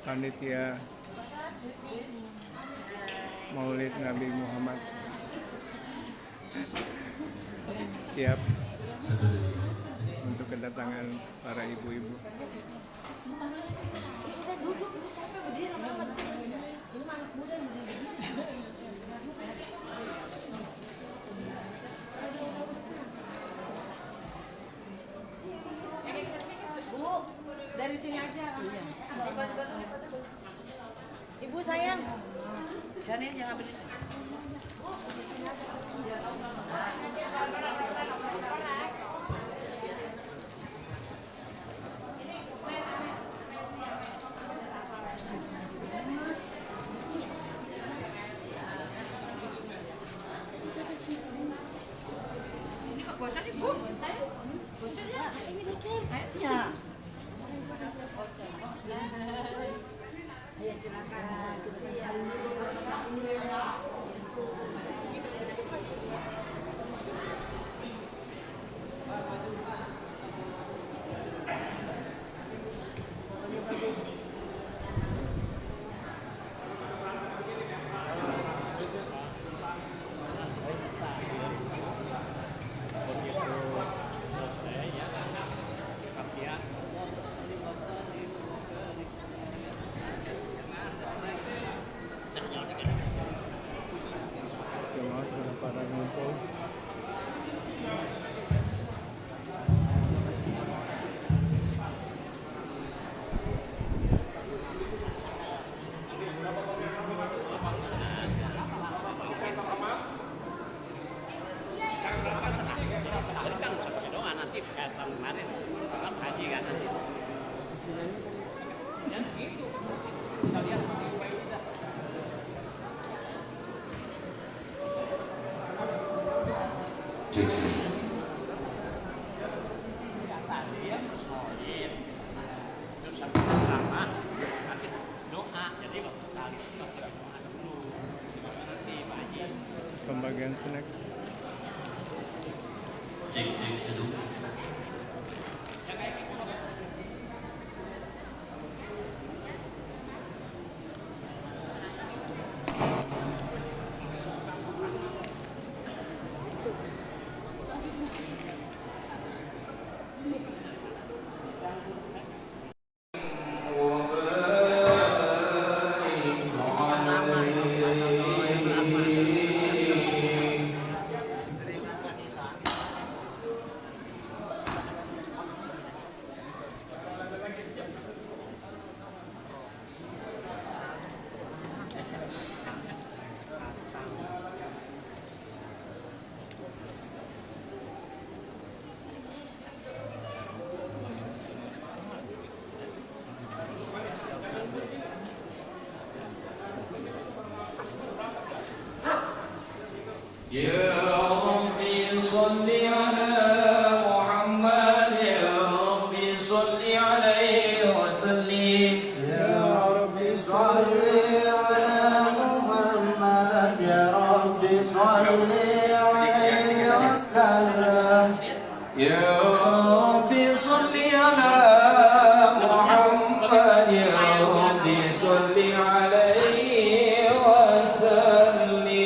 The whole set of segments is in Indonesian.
panitia Maulid Nabi Muhammad siap untuk kedatangan para ibu-ibu. Bu, dari sini aja. Ibu sayang. Jangan jangan berdiri. Ini kok bocor sih, Bu? Bocor ya? Ini dikit. Ya. Ayo silakan. Jemaah sudah pada ngumpul. Pembagian snack. Cek seduh. Ya Rabbi salli ala Muhammad, Ya Rabbi salli alaihi wa sallim. Ya Rabbi salli ala Muhammad, Ya Rabbi salli alaihi wa sallam. Ya Rabbi salli ala Muhammad, Ya Rabbi salli alaihi wa sallim.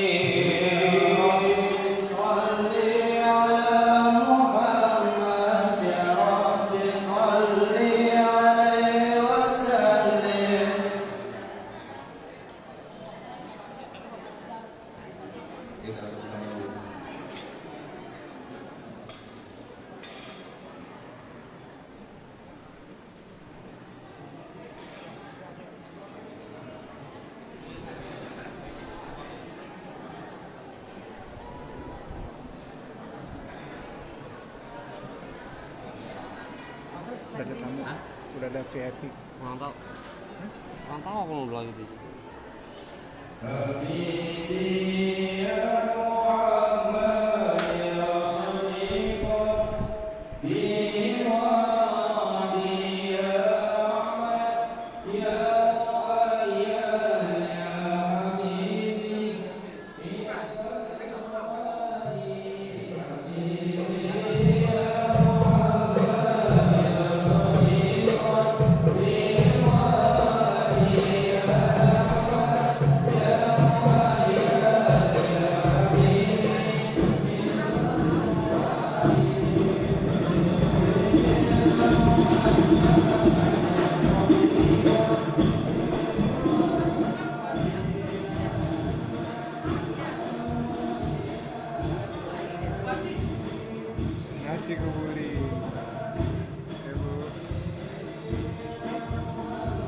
Udah ada tamu, udah ada VIP. Mantap. Mantap aku mau bilang gitu. Ya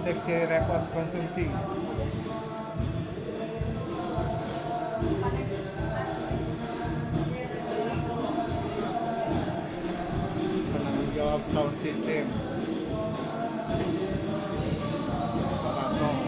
seksi repot konsumsi. Penanggung jawab sound system. Baratong.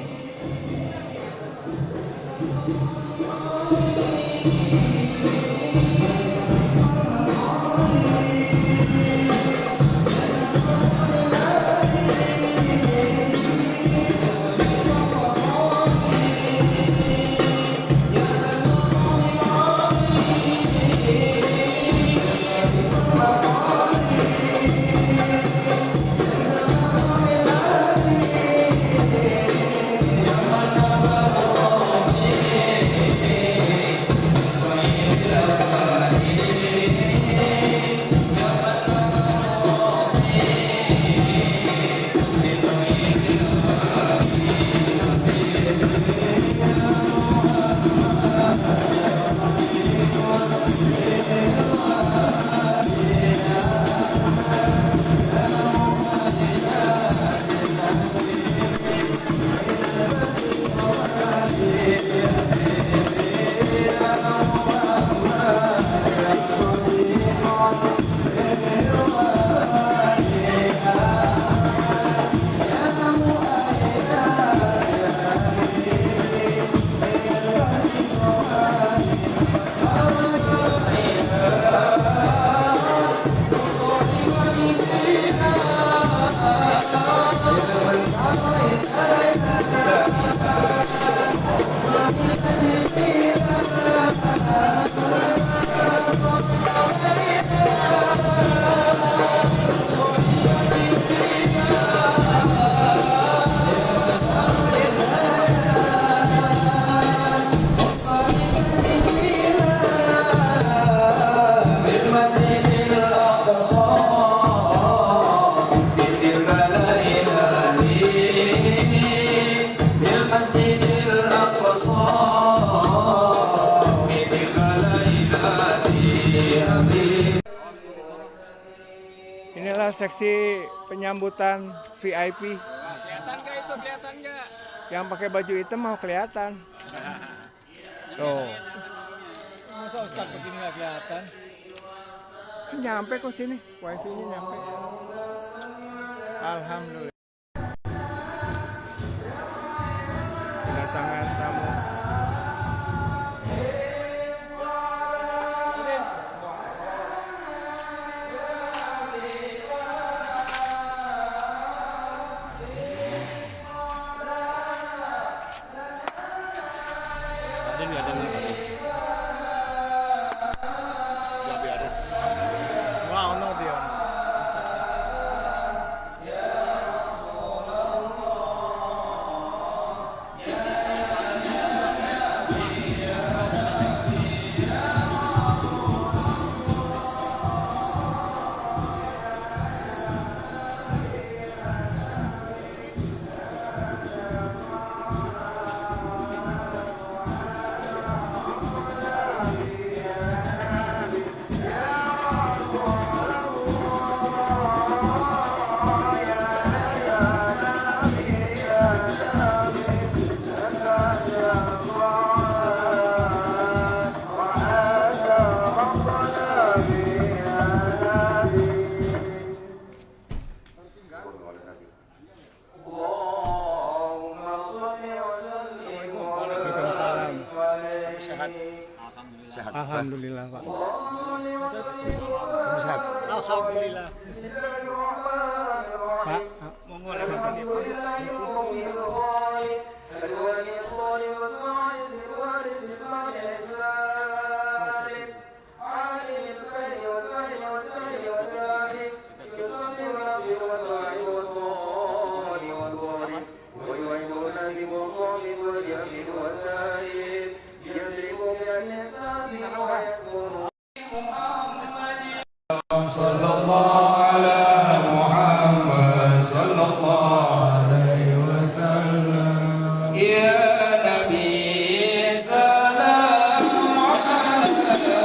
Inilah seksi penyambutan VIP. Kelihatan nggak itu? Kelihatan nggak? Yang pakai baju hitam mau kelihatan. Tuh, Masa Ustadz begini nggak kelihatan? nyampe kok sini. Wifi-nya nyampe. Alhamdulillah. Kedatangan tamu. Ada nggak ada nggak? Wow, no dia. Sehat. Alhamdulillah, Pak. Sehat. Alhamdulillah. Pak, Monggo lewat sini. Sallallahu ala Muhammad sallallahu alaihi wasallam. Ya Nabi salam alaika.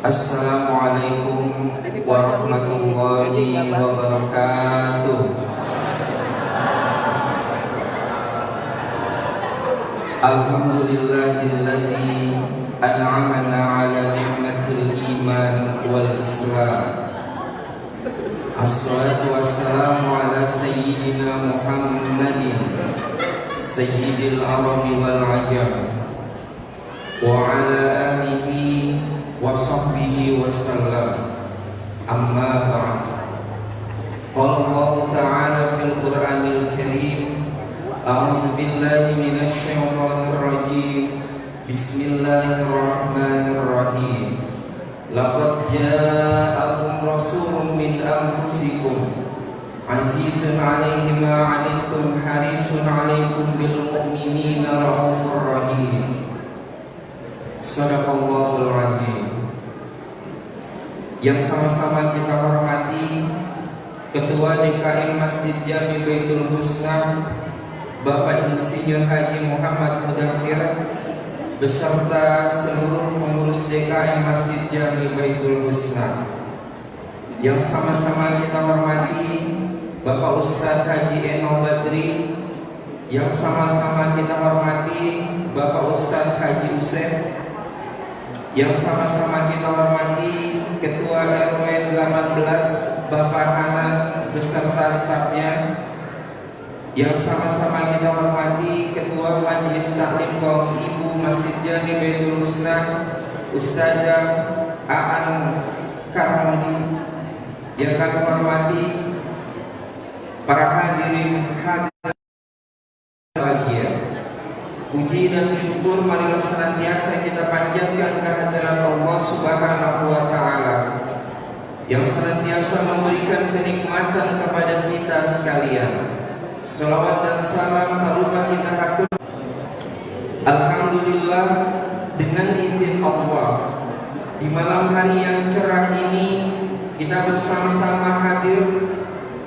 Assalamualaikum warahmatullahi wabarakatuh. Alhamdulillahilladzi an'amana ala ni'matil iman wal islam. Assalatu wassalamu ala sayyidina Muhammadin sayyidil arabi wal ajam wa ala alihi wa sahbihi wa sallam. Amma ba'd. Qala Allah ta'ala fil Qur'anil Karim, a'udzu billahi minasy syaithanir rajim. Bismillahirrahmanirrahim. Laqad ja'akum rasulun min anfusikum azizun 'alaihi ma 'anittum harisun 'alaikum bil mu'minina raufur rahim. Shadaqallahul azim. Yang sama-sama kita hormati Ketua DKM Masjid Jami Baitul Husna Bapak Insinyur Haji Muhammad Mudakir beserta seluruh pengurus DKM Masjid Jami Baitul Husna. Yang sama-sama kita hormati Bapak Ustadz Haji Eno Badri. Yang sama-sama kita hormati Bapak Ustadz Haji Usep. Yang sama-sama kita hormati Ketua RW 18 Bapak Hanan beserta stafnya. Yang sama-sama kita hormati Ketua Majelis Taklim Kaum Ibu Masjid Jami Baitul Husna Ustazah Aan Karmudi. Yang kami hormati para hadirin bahagia. Puji dan syukur marilah senantiasa kita panjatkan kehadirat Allah Subhanahu wa taala yang senantiasa memberikan kenikmatan kepada kita sekalian. Salawat dan salam tak lupa kita hatur. Alhamdulillah, dengan izin Allah di malam hari yang cerah ini kita bersama-sama hadir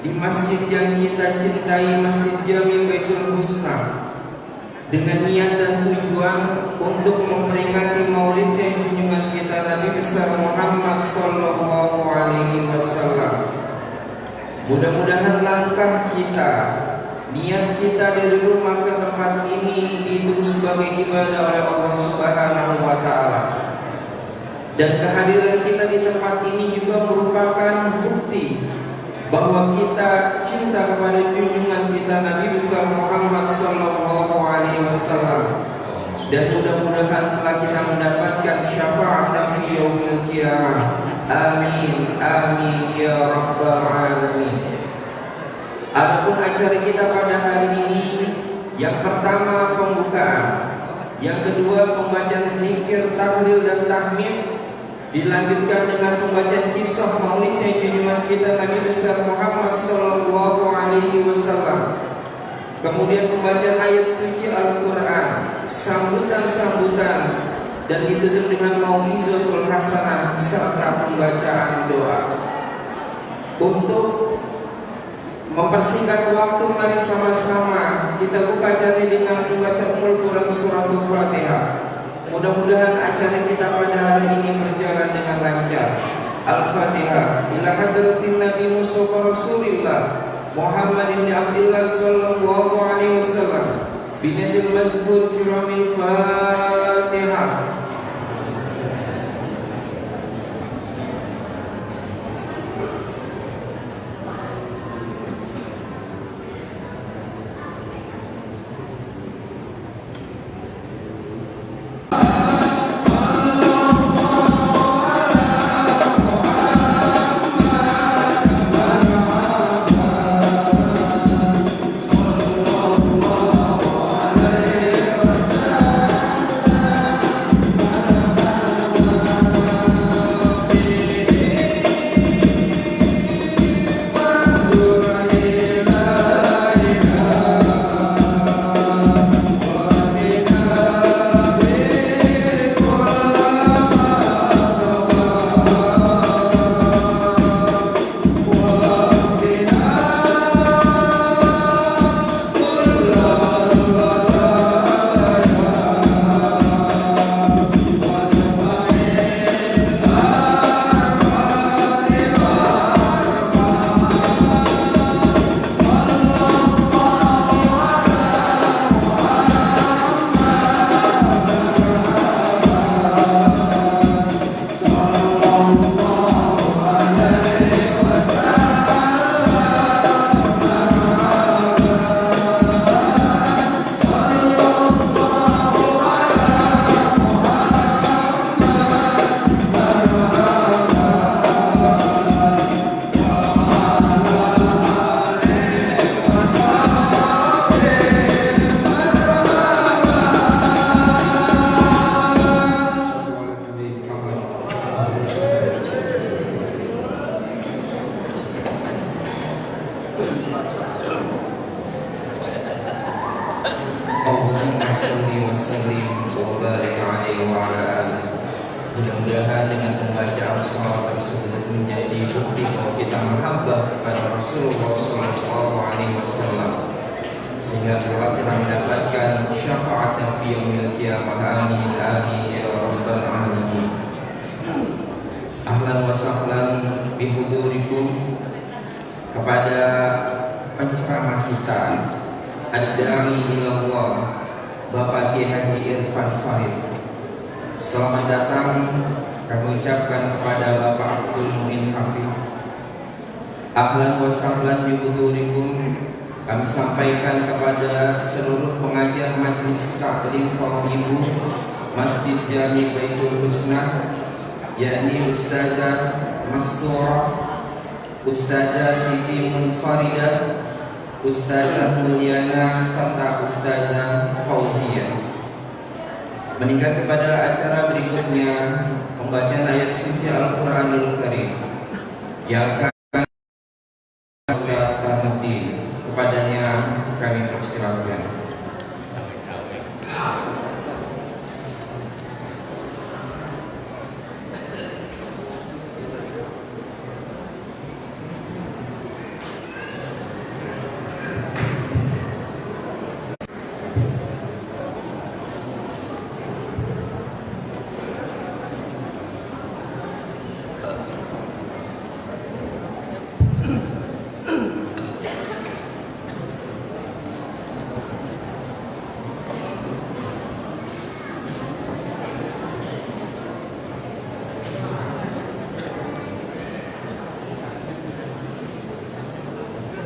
di masjid yang kita cintai, Masjid Jami Baitul Husna, dengan niat dan tujuan untuk memperingati maulidnya junjungan kita Nabi besar Muhammad sallallahu alaihi wasallam. Mudah-mudahan langkah kita, niat kita dari rumah ke tempat ini itu sebagai ibadah oleh Allah Subhanahu wa taala. Dan kehadiran kita di tempat ini juga merupakan bukti bahwa kita cinta kepada junjungan kita Nabi besar Muhammad sallallahu alaihi wasallam. Dan mudah-mudahan telah kita mendapatkan syafaat fi yaumil qiyamah. Amin amin ya rabbal alamin. Adapun acara kita pada hari ini, yang pertama pembukaan, yang kedua pembacaan zikir, tahlil dan tahmid, dilanjutkan dengan pembacaan kisah maulidnya junjungan kita Nabi besar Muhammad sallallahu alaihi wasallam. Kemudian pembacaan ayat suci Al-Qur'an, sambutan-sambutan, dan ditutup dengan mau'izatul hasanah serta pembacaan doa. Untuk mempersingkat waktu, mari sama-sama kita buka acara dengan membaca Al-Quran surah Al-Fatihah. Mudah-mudahan acara kita pada hari ini berjalan dengan lancar. Al-Fatihah. Ila hadratin Nabi Mustafa Rasulillah Muhammad bin Abdullah sallallahu alaihi wasallam binadil mazkur kiramil Fatihah. salli wa sallim wa barik alaihi wa ala alihi. Mudah-mudahan dengan pembacaan salawat tersebut menjadi bukti bahwa kita mahabbah kepada Rasulullah sallallahu alaihi wasallam, sehingga kelak kita mendapatkan syafaatnya fi yaumil qiyamah. Amin amin ya rabbal alamin. Ahlan wa sahlan bihudurikum, kepada penceramah kita ad-da'i ilallah Bapak Kiai Haji Irfan Farid. Selamat datang kami ucapkan kepada Bapak Abdul Muin Hafid. Ahlan wa sahlan bihudurikum kami sampaikan kepada seluruh pengajar Majelis Taklim kaum ibu Masjid Jami Baitul Husna, yakni Ustazah Masturah, Ustazah Siti Munfaridah, Ustazah Mulyana, serta Ustazah Fauziyah. Meningkat kepada acara berikutnya, pembacaan ayat suci Al-Quranul Karim yang akan Ustaz Tarmuddin. Kepadanya kami persilakan.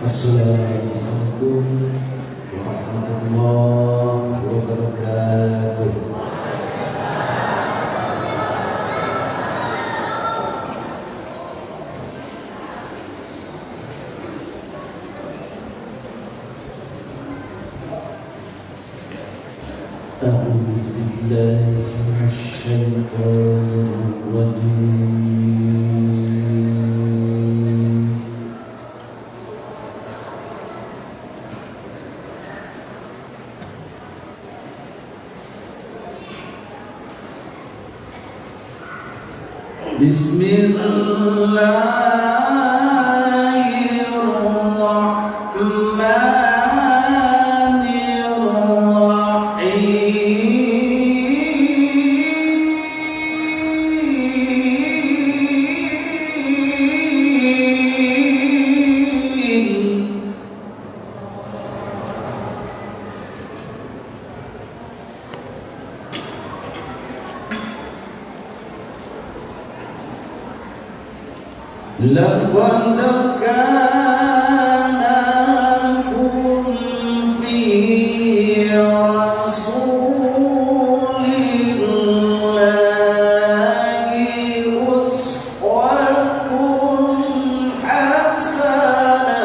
Assalamualaikum warahmatullahi wabarakatuh. A'udzu billahi minasy syaithanir rajim. لقد كان لكم في رسول الله أسوة حسنة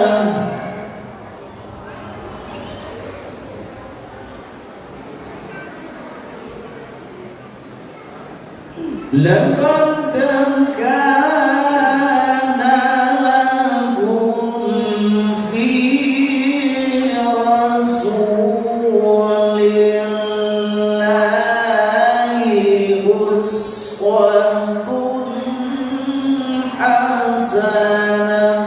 لقد كان لكم في رسول الله أسوة حسنة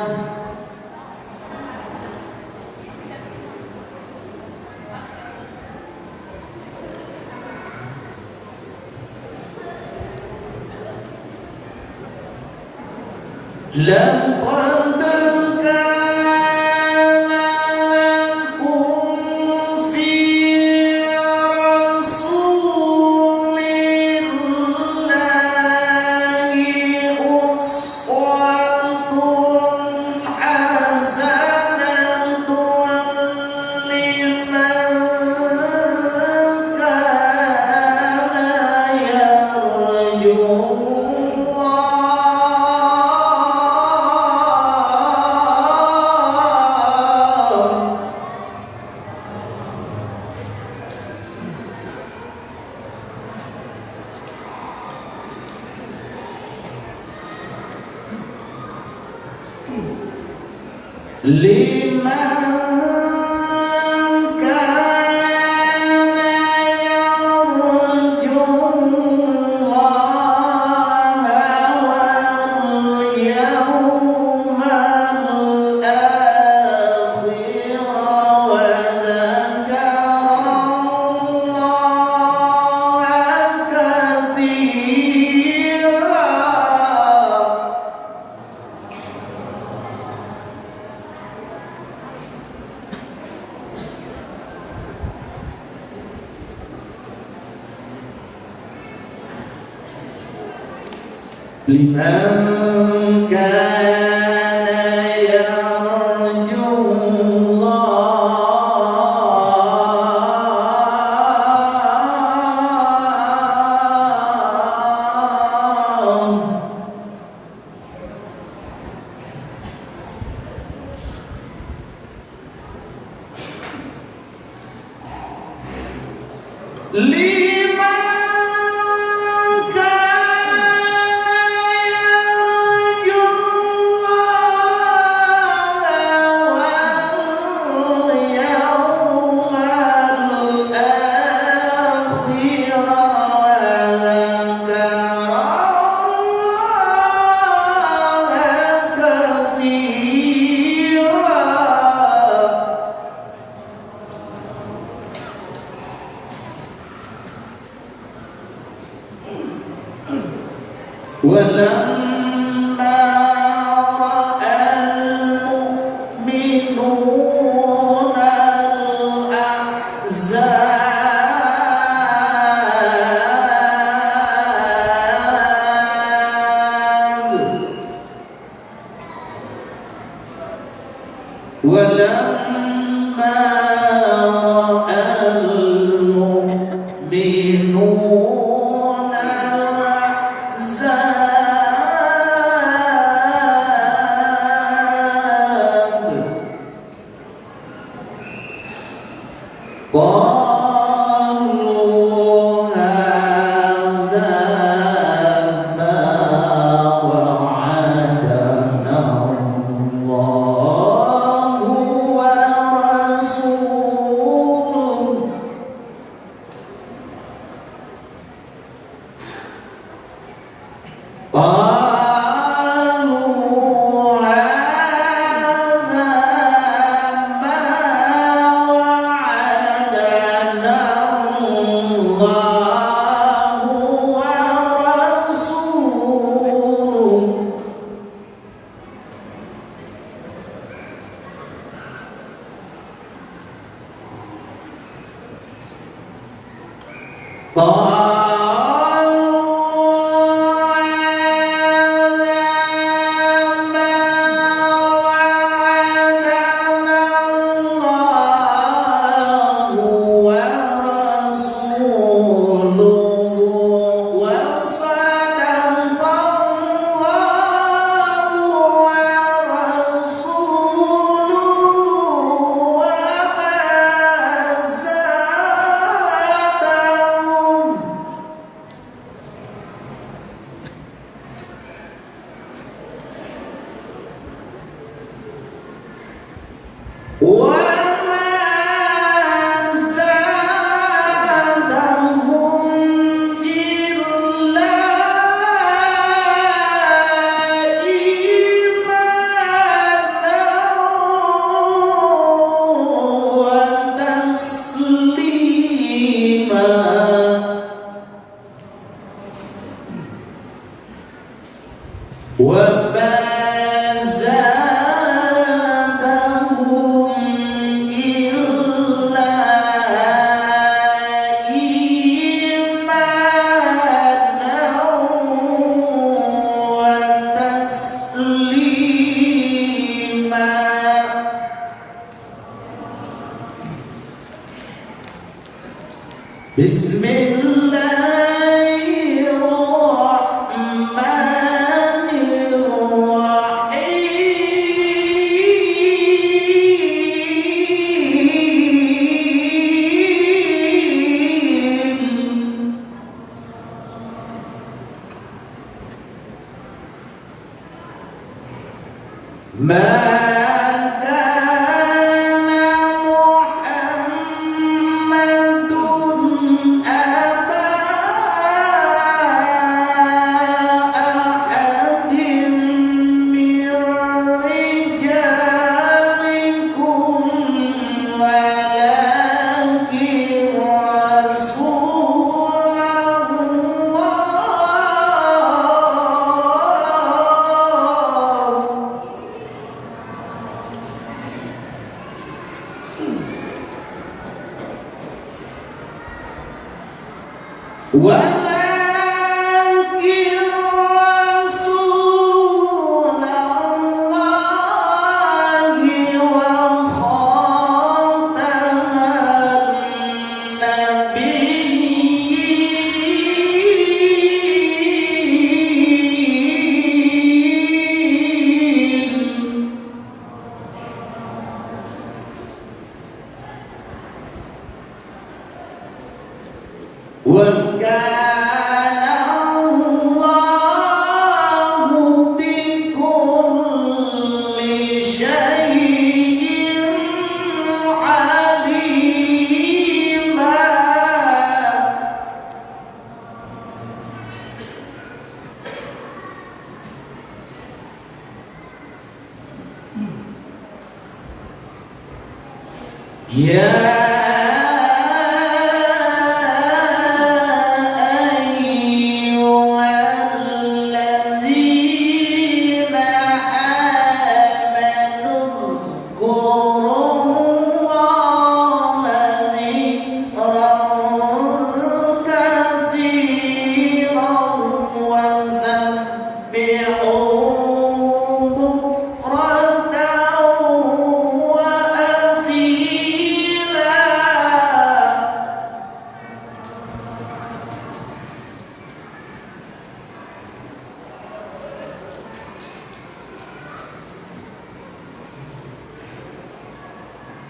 لقد كان لكم في رسول الله أسوة حسنة لمن كان يرجو لمن كان لمن كان يرجو الله لمن كان يرجو الله واليوم الآخر وذكر الله كثيرا ولما رأى المؤمنون الأحزاب ولما رأى المؤمنون الأحزاب قالوا هذا ما وعدنا الله ورسوله قالوا هذا ما وعدنا الله ورسوله قالوا هذا ما وعدنا الله ورسوله وصدق الله ورسوله وما زادهم وما زادهم إلا إيمانا وتسليما وما زادهم إلا إيمانا وتسليما بسم الله الرحمن الرحيم ما كان محمد أبا أحد من رجالكم ولكن رسول الله ولكن رسول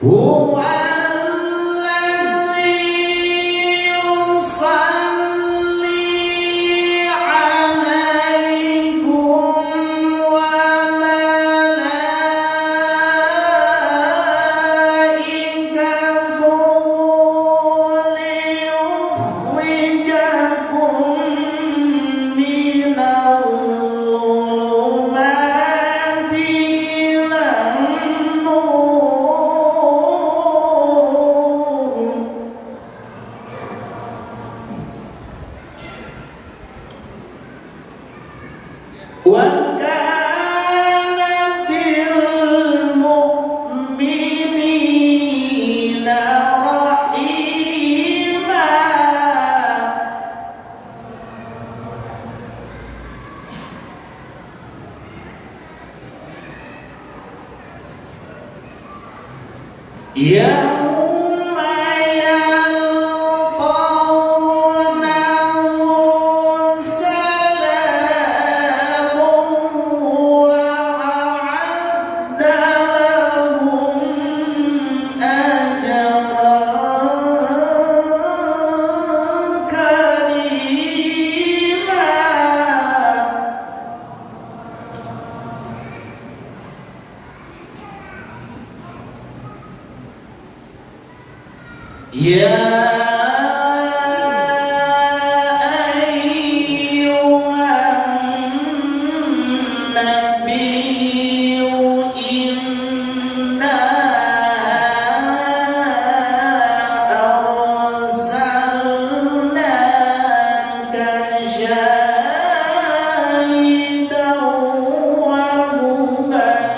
هو الذي يصلي عليكم وملائكته ليخرجكم من الظلمات إلى النور وكان بالمؤمنين رحيما يوم يلقونه سلام وأعد لهم أجرا كريما يا أيها النبي إنا أرسلناك شاهدا ومبشرا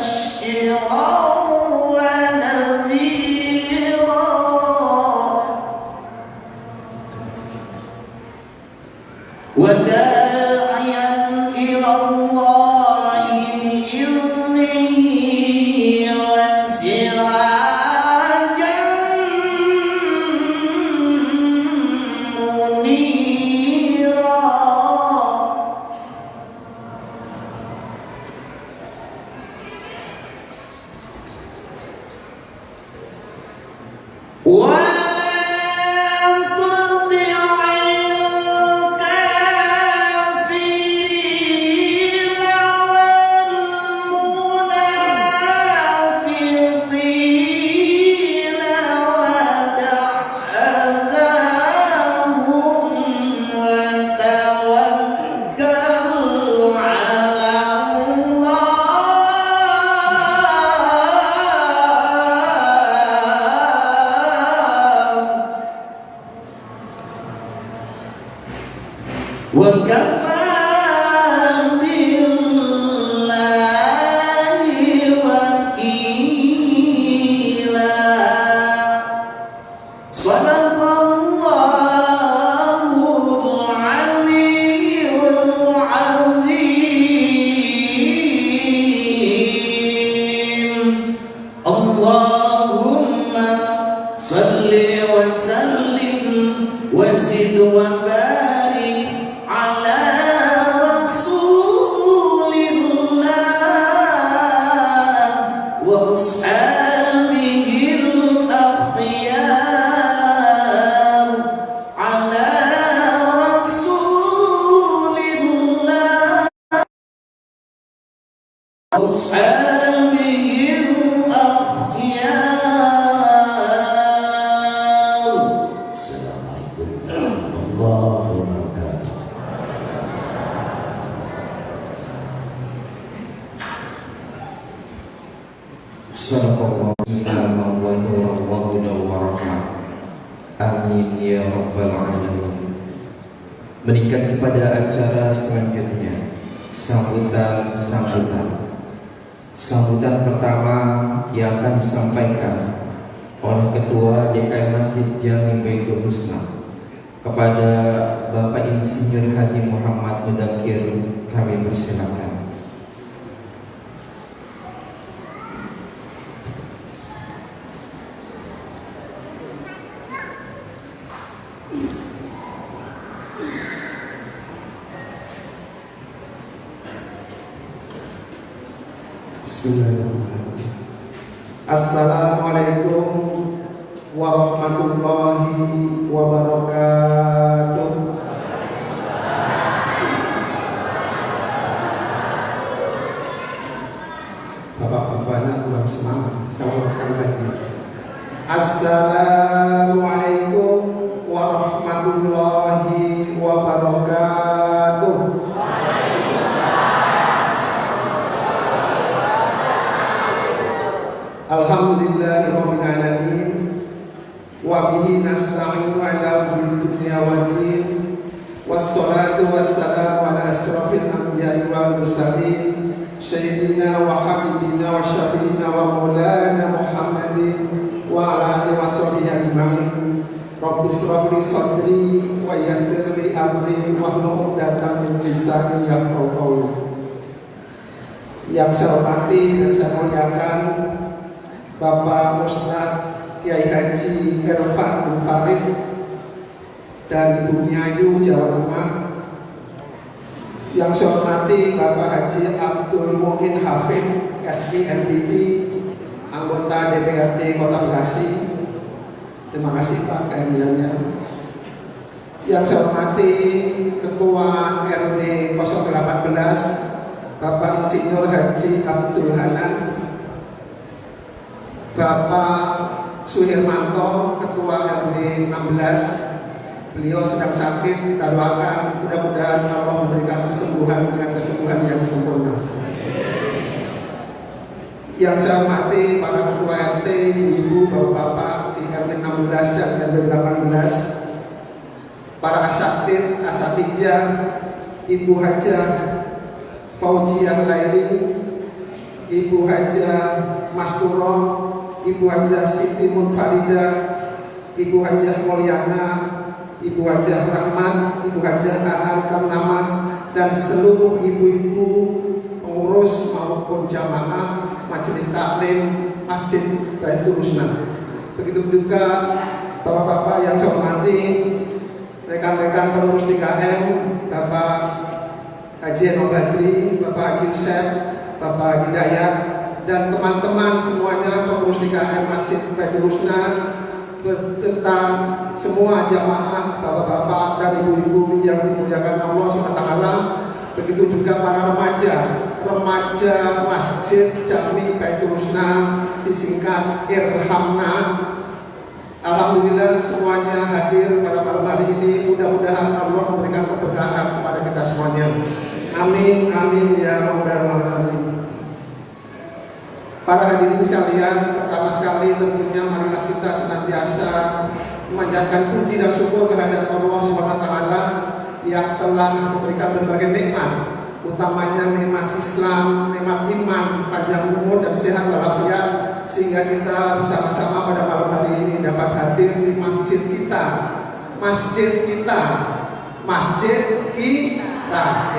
ونذيرا وداعيا إلى الله بإذنه وسراجا منيرا ولا تطع الكافرين والمنافقين ودع أذاهم وتوكل على الله وكفى بالله وكيلا صدق الله العلي العظيم اللهم صل وسلم وزد وبارك على رسول الله وأصحابه الأخيار على رسول الله وأصحابه الأخيار السلام عليكم ورحمة الله وبركاته صدق الله wa nura Allahu ya rabbal alamin. Meningkat kepada acara selanjutnya, sambutan pertama yang akan disampaikan oleh Ketua DKM Masjid Jami Baitul Husna kepada Bapak Insinyur Haji Muhammad Mudakir. Kami persilakan. Bismillahirrahmanirrahim. Assalamualaikum warahmatullahi wabarakatuh. Bapak-bapaknya kurang semangat. Saya ulang sekali lagi. Assalamualaikum warahmatullahi wabarakatuh. Alhamdulillahirabbil alamin wa bihi nasta'inu ala umuri dunya waddin wassalatu wassalamu ala asrafil anbiya'i wal mursalin sayyidina wa habibina wa syafiina wa maulana Muhammadin wa ala alihi washabihi ajma'in. Rabbi shrah li sadri wa yassir li amri wahlul 'uqdatam min lisani yafqahu qawli. Yang saya hormati dan saya muliakan Bapak Ustaz Kiai Haji Irfan bin Farid dari Bumiayu, Jawa Tengah. Yang saya hormati Bapak Haji Abdul Muin Hafid, SIMPD, anggota DPRD Kota Bekasi. Terima kasih Pak kehadirannya. Yang saya hormati Ketua RW 018 Bapak Insinyur Haji Abdul Hanan, Bapak Suhirmanto, Ketua RW 16. Beliau sedang sakit, kita doakan mudah-mudahan Allah memberikan kesembuhan dengan kesembuhan yang sempurna. Yang saya hormati para ketua RT, ibu, bapak-bapak di RW 16 dan RW 18, para asatid, asatijah, Ibu Hajah Fauziah Laili, Ibu Hajah Masturo, Ibu Hajah Siti Munfarida, Ibu Hajah Mulyana, Ibu Hajah Rahman, Ibu Hajah Aan Karnama, dan seluruh ibu-ibu pengurus maupun jamaah Majelis Taklim Masjid Baitul Husna. Begitu juga bapak-bapak yang saya hormati, rekan-rekan pengurus DKM, Bapak Haji Eno Badri, Bapak Haji Yusef, Bapak Haji Dayat, dan teman-teman semuanya pengurus DKM Masjid Baitul Husna beserta semua jamaah, bapak-bapak dan ibu-ibu yang dimuliakan Allah SWT. Begitu juga para remaja Masjid Jami Baitul Husna, disingkat Irhamna. Alhamdulillah semuanya hadir pada malam hari ini. Mudah-mudahan Allah memberikan keberkahan kepada kita semuanya. Amin, amin ya rabbal alamin. Para hadirin sekalian, pertama sekali tentunya marilah kita senantiasa memanjatkan puji dan syukur kehadirat Allah SWT yang telah memberikan berbagai nikmat, utamanya nikmat Islam, nikmat iman, panjang umur dan sehat walafiat, sehingga kita bersama-sama pada malam hari ini dapat hadir di masjid kita,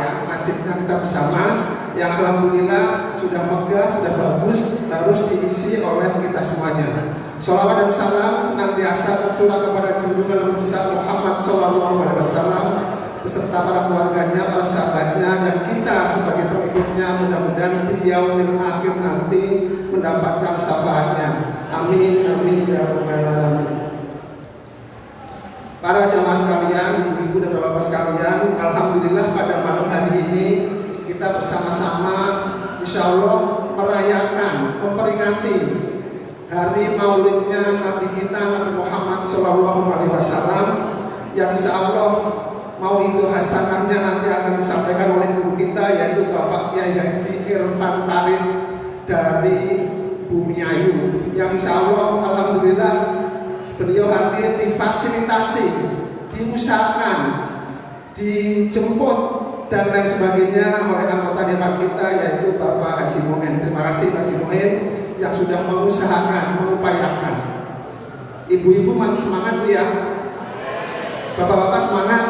ya, masjidnya kita bersama, yang alhamdulillah sudah megah, sudah bagus, harus diisi oleh kita semuanya. Sholawat dan salam senantiasa tercurah kepada junjungan besar Muhammad SAW beserta para keluarganya, para sahabatnya, dan kita sebagai pengikutnya. Mudah-mudahan di yaumil akhir nanti mendapatkan syafaatnya. Amin, amin ya rabbal alamin. Para jamaah sekalian, ibu-ibu dan bapak-bapak sekalian, alhamdulillah pada malam hari ini kita bersama-sama insya Allah merayakan, memperingati hari maulidnya Nabi kita Nabi Muhammad SAW, yang insya Allah mau itu hasanahnya nanti akan disampaikan oleh guru kita, yaitu Bapak Kiai Haji Irfan Farid dari Bumiayu, yang insya Allah alhamdulillah beliau hadir difasilitasi, diusahakan, dijemput dan lain sebagainya oleh anggota dewan kita yaitu Bapak Haji Mohen. Terima kasih Pak Haji Mohen yang sudah mengusahakan, mengupayakan. Ibu-ibu masih semangat Bu ya? Bapak-bapak semangat?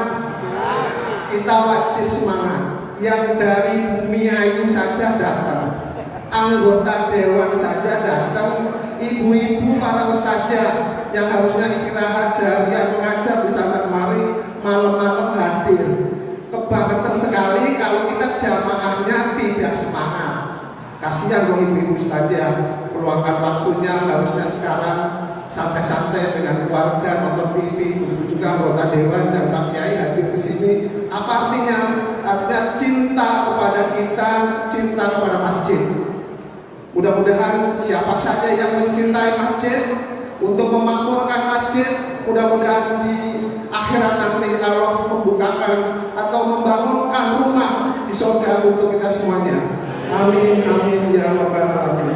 Kita wajib semangat. Yang dari Bumi Ayu saja datang, anggota dewan saja datang, ibu-ibu para ustazah yang harusnya istirahat seharian mengajar di sana kemari malam-malam hadir. Kebangetan sekali kalau kita jamaahnya tidak semangat. Kasihan dong ibu-ibu ustazah, meluangkan waktunya harusnya sekarang santai-santai dengan keluarga, nonton TV, juga anggota dewan dan Pak Kiai hadir ke sini. Apa artinya? Artinya cinta kepada kita, cinta kepada masjid. Mudah-mudahan siapa saja yang mencintai masjid untuk memakmurkan masjid, mudah-mudahan di akhirat nanti Allah membukakan atau membangunkan rumah di surga untuk kita semuanya. Amin, amin ya rabbal alamin.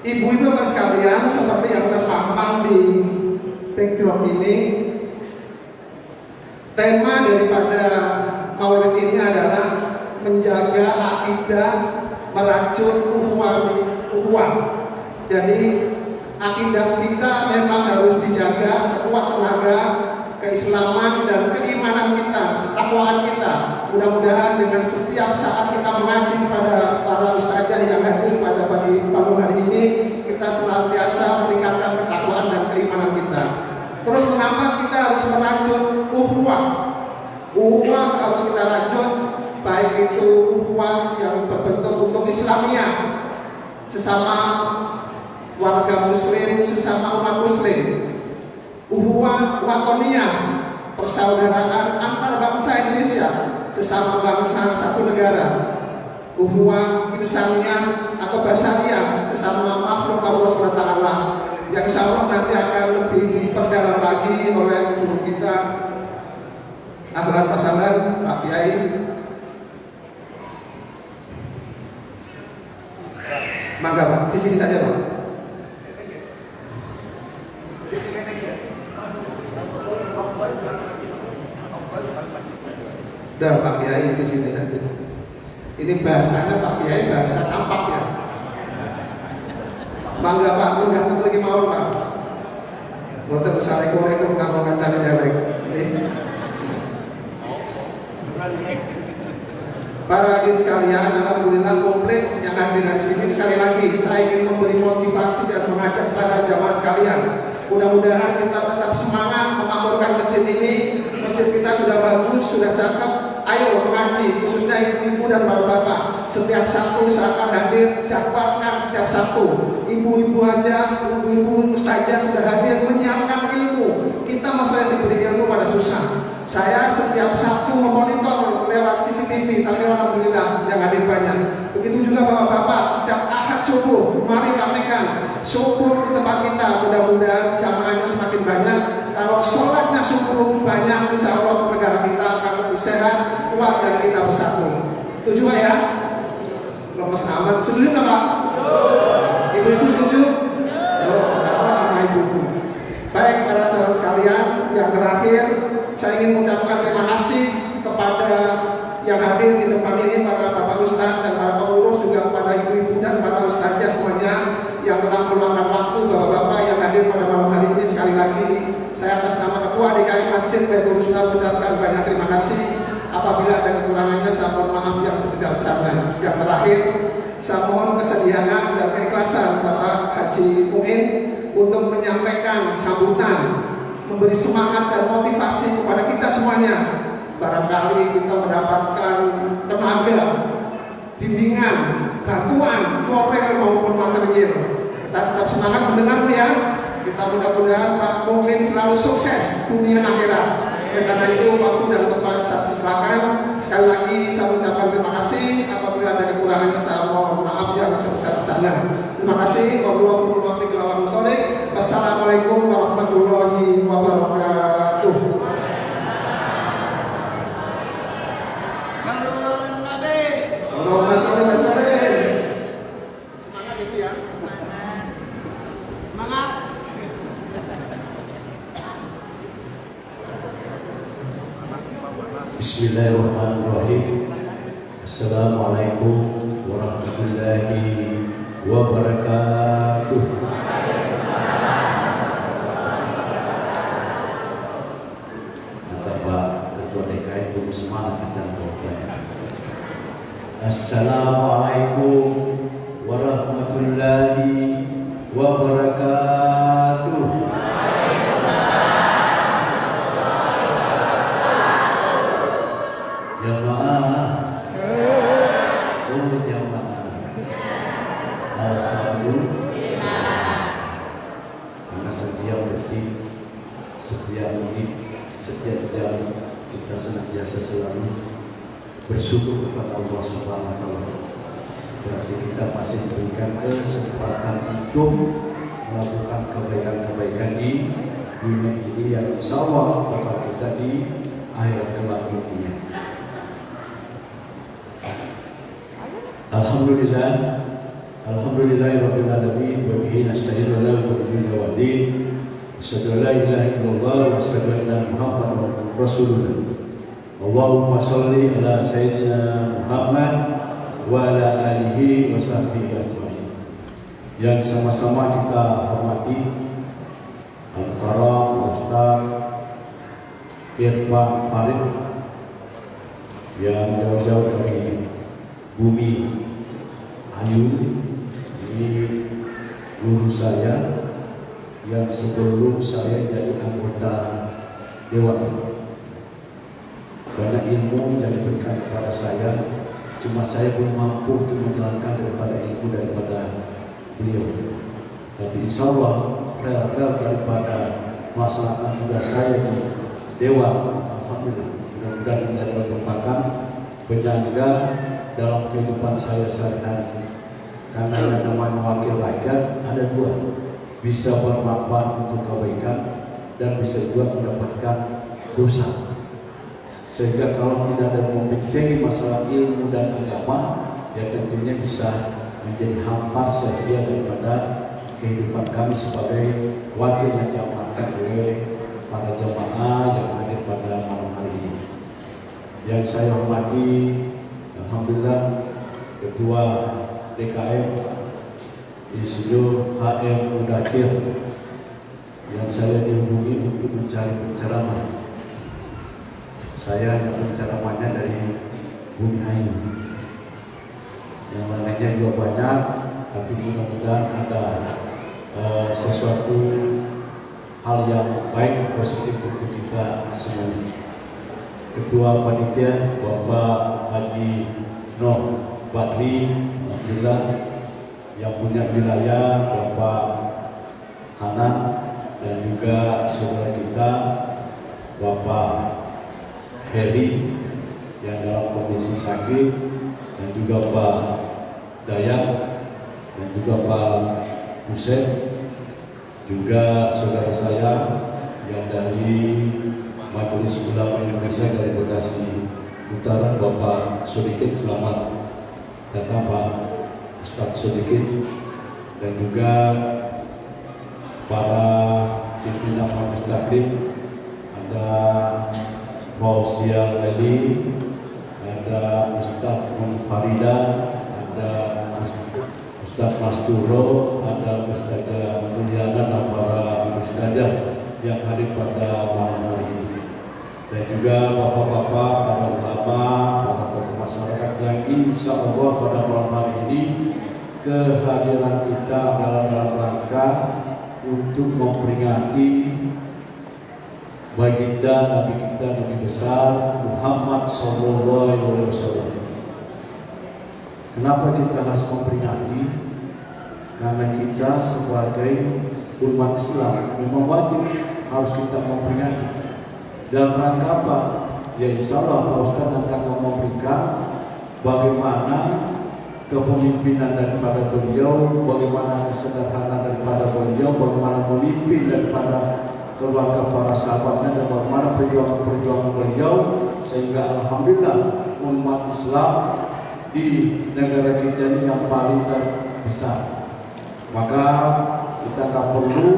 Ibu-ibu Bapak sekalian, seperti yang terpampang di backdrop ini, tema daripada maulid ini adalah menjaga akidah, merajut uhuwah. Jadi akidah kita memang harus dijaga sekuat tenaga, keislaman dan keimanan kita, ketakwaan kita. Mudah-mudahan dengan setiap saat kita mengaji kepada para ustazah yang hadir pada pagi hari ini, kita senantiasa meningkatkan ketakwaan dan keimanan kita. Terus mengapa kita harus merajut uhuwah? Uhuwah harus kita rajut, baik itu uhuwah yang berbentuk untuk Islamiyah, sesama warga muslim, sesama umat muslim. Uhuwah watoniyah, persaudaraan antar bangsa Indonesia, sesama bangsa satu negara. Uhuwah insaniyah atau basyariah, sesama makhluk Allah SWT, yang insya Allah nanti akan lebih diperdalam lagi oleh guru kita ahlan pasalan Pak Kiai. Maka Pak, di sini saja Pak. Dan Pak Kiai di sini saja. Ini bahasanya Pak Kiai bahasa tampak ya. Bangga Pak, lu nggak tahu lagi mau Pak. Buat besar rekor kalau kancane dewek. Para hadirin sekalian, alhamdulillah komplit yang hadir di sini. Sekali lagi saya ingin memberi motivasi dan mengajak para jamaah sekalian. Mudah-mudahan kita tetap semangat memakmurkan masjid ini. Masjid kita sudah bagus, sudah cakep. Ayo mengaji, khususnya ibu-ibu dan bapak-bapak. Setiap Sabtu saya akan hadir, jadwalkan setiap Sabtu. Ibu-ibu aja, ibu-ibu ustazah sudah hadir menyiapkan ilmu. Kita masalah diberi ilmu pada susah. Saya setiap Sabtu memonitor lewat CCTV, tapi alhamdulillah yang hadir banyak. Begitu juga bapak-bapak, setiap Ahad subuh, mari ramekan syukur di tempat kita. Mudah-mudahan jamaahnya semakin banyak. Kalau sholatnya syukur banyak, insya Allah negara kita akan lebih sehat, kuat dan kita bersatu. Setuju Pak ya? Lemes amat. Setuju nggak Pak? Ibu-ibu setuju? Karena ibu-ibu. Baik para saudara sekalian, yang terakhir saya ingin mengucapkan terima kasih kepada yang hadir di depan ini, para bapak ustadz dan para pengurus, juga kepada ibu-ibu dan para ustazah semuanya yang telah meluangkan waktu. Bapak-bapak yang hadir pada malam hari ini, sekali lagi saya atas nama Ketua DKI Masjid Baitul Sunnah mengucapkan banyak terima kasih. Apabila ada kekurangannya saya mohon maaf yang sebesar-besarnya. Yang terakhir, saya mohon kesediaan dan keikhlasan Bapak Haji Muin untuk menyampaikan sambutan, memberi semangat dan motivasi kepada kita semuanya. Barangkali kita mendapatkan tenaga, bimbingan, bantuan moral maupun material. Kita tetap semangat mendengar ya. Kita mudah-mudahan Pak Muin selalu sukses dunia akhirat. Oleh karena itu waktu dan tempat saya persilakan. Sekali lagi saya ucapkan terima kasih. Apabila ada kekurangannya saya mohon maaf yang sebesar-besarnya. Terima kasih. Wassalamualaikum warahmatullahi wabarakatuh. Allahumma sholli wa sallim. Semangat itu ya. Semangat. Bismillahirrahmanirrahim. Assalamualaikum warahmatullahi wabarakatuh. Kata Pak Ketua DKI tunggu semangat kita berdoa. Assalamualaikum warahmatullahi wabarakatuh. Jamaah, oh jamaah, alhamdulillah. Karena setiap detik, setiap menit, setiap jam kita senantiasa selalu bersyukur kepada Allah Subhanahu wa Ta'ala. Berarti kita masih diberikan kesempatan untuk melakukan kebaikan-kebaikan di dunia ini yang insya Allah bakal kita di akhirat kelak nantinya. Alhamdulillah, alhamdulillahirabbil alamin wa bihi nasta'inu ala umuri waddin. Asyhadu an la ilaha illallah wa asyhadu anna Muhammadar Rasulullah. Allahumma shalli ala sayyidina Muhammad wa ala alihi wa sahbihi ajma'in. Yang sama-sama kita hormati Al-Karam Ustaz Irfan Farid yang jauh-jauh dari bumi Ayu, ini guru saya yang sebelum saya jadi anggota Dewan. Banyak ilmu yang diberikan kepada saya, cuma saya belum mampu untuk menjalankan daripada ilmu daripada beliau. Tapi insya Allah rel-rel daripada melaksanakan tugas saya di Dewan, alhamdulillah, mudah-mudahan menjadi merupakan penyangga dalam kehidupan saya sehari-hari. Karena yang namanya wakil rakyat ada dua, bisa bermanfaat untuk kebaikan dan bisa juga mendapatkan dosa. Sehingga kalau tidak ada membentengi masalah ilmu dan agama, ya tentunya bisa menjadi hampar sia-sia daripada kehidupan kami sebagai wakil yang diamankan oleh para jamaah yang hadir pada malam hari ini. Yang saya hormati, alhamdulillah, Ketua DKM Insinyur HM Mudakir yang saya dihubungi untuk mencari penceramah. Saya hanya penceramahnya dari Bumi Ayu. Yang lainnya juga banyak, tapi mudah-mudahan ada sesuatu hal yang baik positif untuk kita semuanya. Ketua Panitia Bapak Haji Noh Badri, alhamdulillah, yang punya wilayah Bapak Hanan, dan juga saudara kita Bapak Heri yang dalam kondisi sakit, dan juga Pak Dayak, dan juga Pak Hussein, juga saudara saya yang dari Majelis Ulama Indonesia dari Bekasi Utara, Bapak Sodikin. Selamat datang Pak Ustadz Sodikin, dan juga para pimpinan Majelis Taklim, ada Fauzia Leli, ada Ustadz Munfarida, ada Ustadz Masturo, ada Ustadzah Mulyana, dan para ustadzah yang hadir pada malam hari ini. Dan juga bapak-bapak, para ulama, para tokoh masyarakat yang insya Allah pada malam hari ini kehadiran kita adalah dalam rangka untuk memperingati baginda Nabi kita, Nabi besar Muhammad Sallallahu Alaihi Wasallam. Kenapa kita harus memperingati? Karena kita sebagai umat Islam memang wajib harus kita memperingati. Dalam rangka apa? Ya insya Allah Pak Ustadz nanti akan memberikan bagaimana kepemimpinan daripada beliau, bagaimana kesederhanaan daripada beliau, bagaimana memimpin daripada keluarga para sahabatnya, dan bagaimana perjuangan-perjuangan beliau, sehingga alhamdulillah umat Islam di negara kita ini yang paling terbesar. Maka kita tak perlu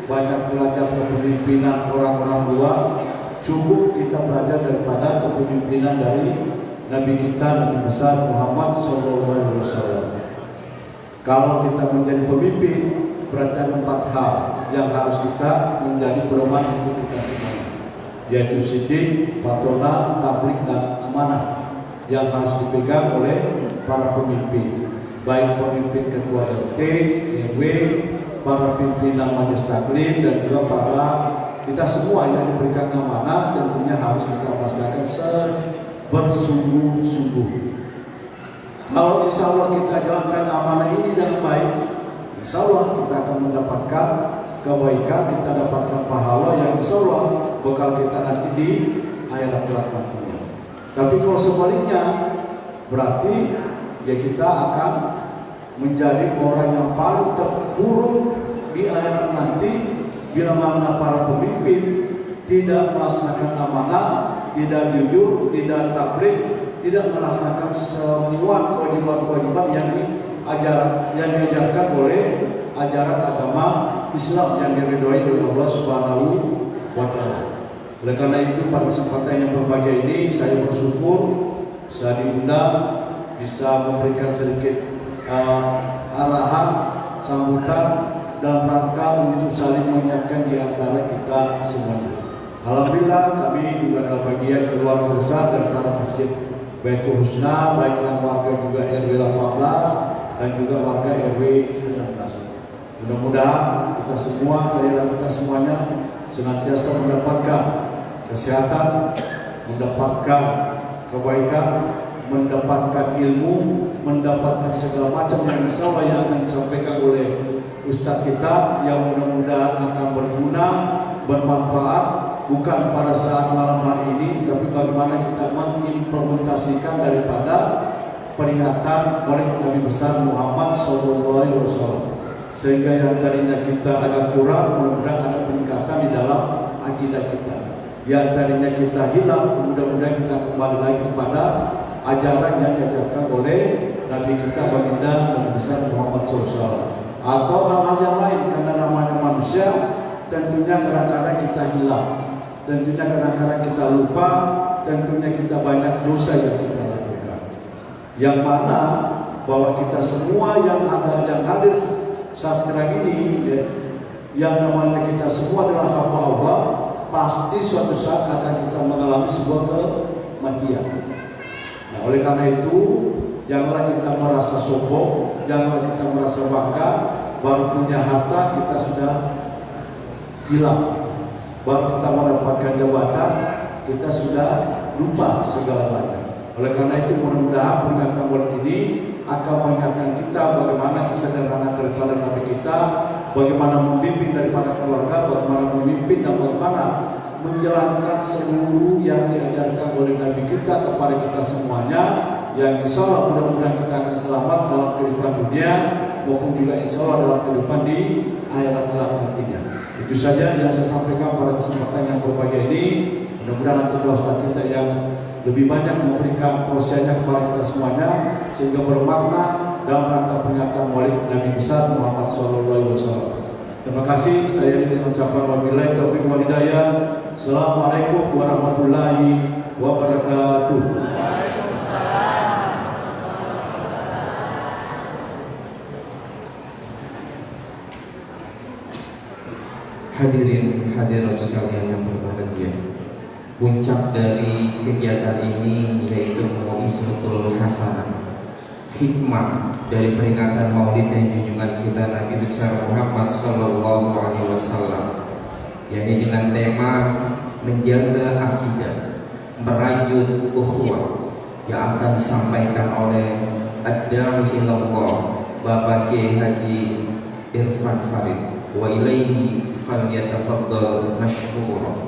banyak belajar kepemimpinan orang-orang luar, cukup kita belajar daripada kepemimpinan dari Nabi kita, Nabi besar Muhammad SAW. Kalau kita menjadi pemimpin, berarti ada 4 hal yang harus kita menjadi pedoman untuk kita semuanya, yaitu siddiq, fatona, tabligh, dan amanah yang harus dipegang oleh para pemimpin, baik pemimpin ketua RT, RW, para pimpinan majelis taklim, dan juga para kita semua yang diberikan amanah tentunya harus kita laksanakan bersungguh-sungguh. Kalau insya Allah kita jalankan amanah ini dengan baik, insya Allah kita akan mendapatkan kebaikan, kita dapatkan pahala yang insya Allah bekal kita nanti di akhirat nantinya. Tapi kalau sebaliknya, berarti ya kita akan menjadi orang yang paling terpuruk di akhirat nanti, bila mana para pemimpin tidak melaksanakan amanah, tidak jujur, tidak tabligh, tidak melaksanakan semua kewajiban-kewajiban yang diajarkan oleh ajaran agama Islam yang diridhoi oleh Allah Subhanahu wa Ta'ala. Oleh karena itu, pada kesempatan yang berbahagia ini saya bersyukur saya diundang bisa memberikan sedikit arahan, sambutan dalam rangka untuk saling mengingatkan di antara kita semuanya. Alhamdulillah kami juga adalah bagian keluarga besar daripada Masjid Baitul Husna, baik yang warga juga RW 18 dan juga warga RW 16. Mudah-mudahan kita semua, kalian kita semuanya senantiasa mendapatkan kesehatan, mendapatkan kebaikan, mendapatkan ilmu, mendapatkan segala macam yang insya Allah yang akan disampaikan oleh Ustadz kita, yang mudah-mudahan akan berguna, bermanfaat, bukan pada saat malam hari ini, tapi bagaimana kita mengimplementasikan daripada peringatan Maulid Nabi besar Muhammad SAW, sehingga yang tadinya kita agak kurang, mudah-mudahan ada peningkatan di dalam akidah kita. Yang tadinya kita hilang, mudah-mudahan kita kembali lagi kepada ajaran yang diajarkan oleh Nabi kita baginda Nabi besar Muhammad SAW. Atau hal-hal yang lain, karena namanya manusia, tentunya kadang-kadang kita hilang, tentunya kadang-kadang kita lupa, tentunya kita banyak dosa yang kita lakukan. Yang mana bahwa kita semua yang ada, yang hadir saat sekarang ini, ya, yang namanya kita semua adalah hamba Allah, pasti suatu saat akan kita mengalami sebuah kematian. Nah, oleh karena itu, janganlah kita merasa sombong, janganlah kita merasa bangga, baru punya harta kita sudah hilang, baru kita mendapatkan jabatan kita sudah lupa segala-galanya. Oleh karena itu, mudah-mudahan peringatan Maulid ini akan mengingatkan kita bagaimana kesederhanaan daripada Nabi kita, bagaimana membimbing daripada keluarga, bagaimana memimpin dan bagaimana menjalankan seluruh yang diajarkan oleh Nabi kita kepada kita semuanya, yang insya Allah mudah-mudahan kita akan selamat dalam kehidupan dunia maupun juga insya Allah dalam kehidupan di akhirat nantinya. Itu saja yang saya sampaikan pada kesempatan yang berbahagia ini. Mudah-mudahan nanti Ustaz kita yang lebih banyak memberikan tausiahnya kepada kita semuanya, sehingga bermakna dalam rangka peringatan Maulid Nabi besar Muhammad SAW. Terima kasih. Saya ingin mengucapkan wabillahi taufiq wal hidayah. Assalamualaikum warahmatullahi wabarakatuh. Hadirin hadirat sekalian yang berbahagia, puncak dari kegiatan ini yaitu Mau'izatul Hasanah, hikmah dari peringatan Maulid dan junjungan kita Nabi besar Muhammad Sallallahu Alaihi Wasallam, yakni dengan tema menjaga akidah, merajut ukhuwah, yang akan disampaikan oleh Ad-Da'i Ilallah Bapak Kiai Haji Irfan Farid. Wa ilaihi falyatafaddal mashkura.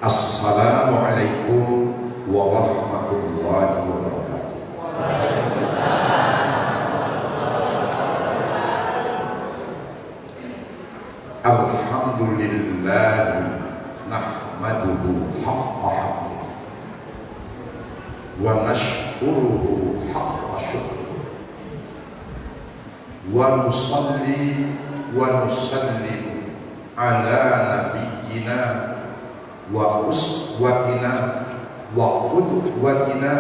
Assalamualaikum warahmatullahi wabarakatuh. Alhamdulillah nahmaduhu haqqa hamdih wa nashkuruhu haqqa syukrih wa nusalli wa nusallim ala nabiyyina wa uswatina wa qudwatina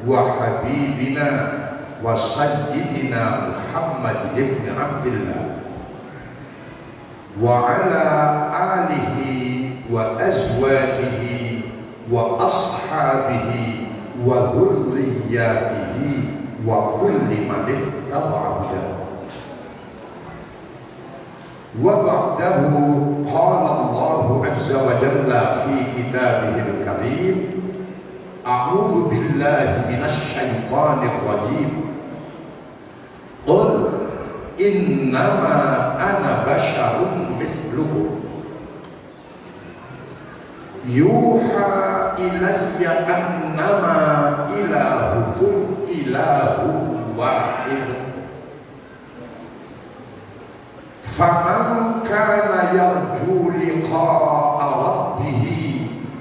wa habibina wa sayyidina Muhammad ibn Abdillah wa ala alihi wa azwajihi wa ashabihi wa dhurriyyatihi wa kulli man ittaba'ahu. Wa ba'dahu qala Allah azza wa jalla fi kitabihil karim, a'udzu billahi minasy syaithanir rajim. Qul innama ana basyarun mithlukum yuha ilayya annama ilahukum ilahun wahid faman kana yarju liqa'a rabbih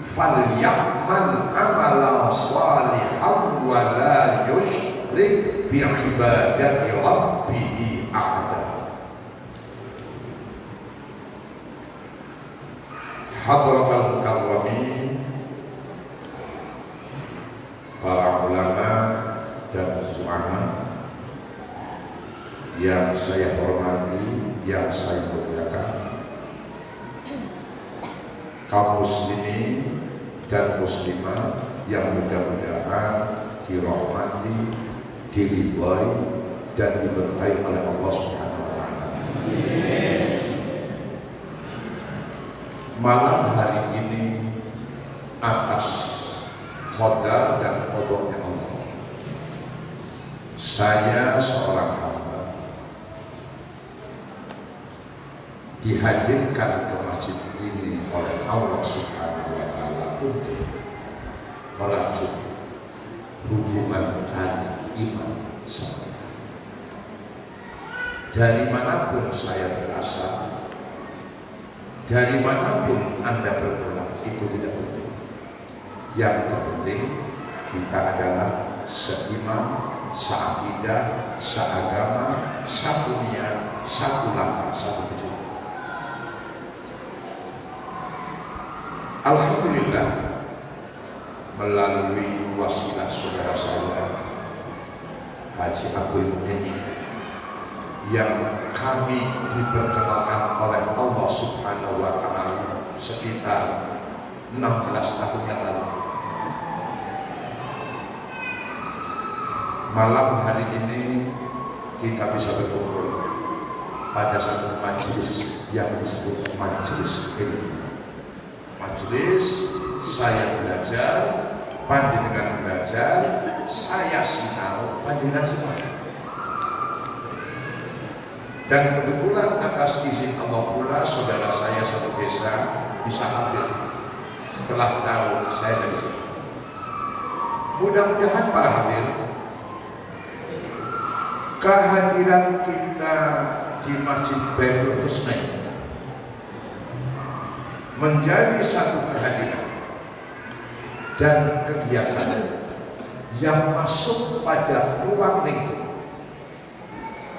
falyamal amala salihan wa la yushrik bi'ibadati rabbih ahada. Hadratul mukarramin, para ulama dan zu'ama yang saya hormati, yang saya muliakan, kaum muslimin dan muslimah yang mudah-mudahan dirahmati, diridhai dan diberkahi oleh Allah Subhanahu wa taala. Malam hari ini atas qada dan qadanya Allah, saya seorang hamba dihadirkan ke masjid ini oleh Allah Subhanahu wa taala untuk merajut hubungan tali iman saya. Dari manapun saya berasal, dari manapun Anda bermula, itu tidak penting. Yang terpenting kita adalah seiman, seakidah, seagama, satu niat, satu langkah, satu tujuan. Alhamdulillah, melalui wasilah saudara saya Haji Abdul Mu'in yang kami diperkenalkan oleh Allah Subhanahu wa taala sekitar 16 tahun yang lalu. Malam hari ini kita bisa berkumpul pada satu majelis yang disebut majelis ilmu. Majelis saya belajar, panjenengan belajar, saya sinau, panjenengan sinau. Dan kebetulan atas izin Allah pula saudara saya satu desa bisa hadir setelah tahu saya dari sini. Mudah-mudahan para hadir, kehadiran kita di Masjid Baitul Husnain menjadi satu kehadiran dan kegiatan yang masuk pada ruang lingkup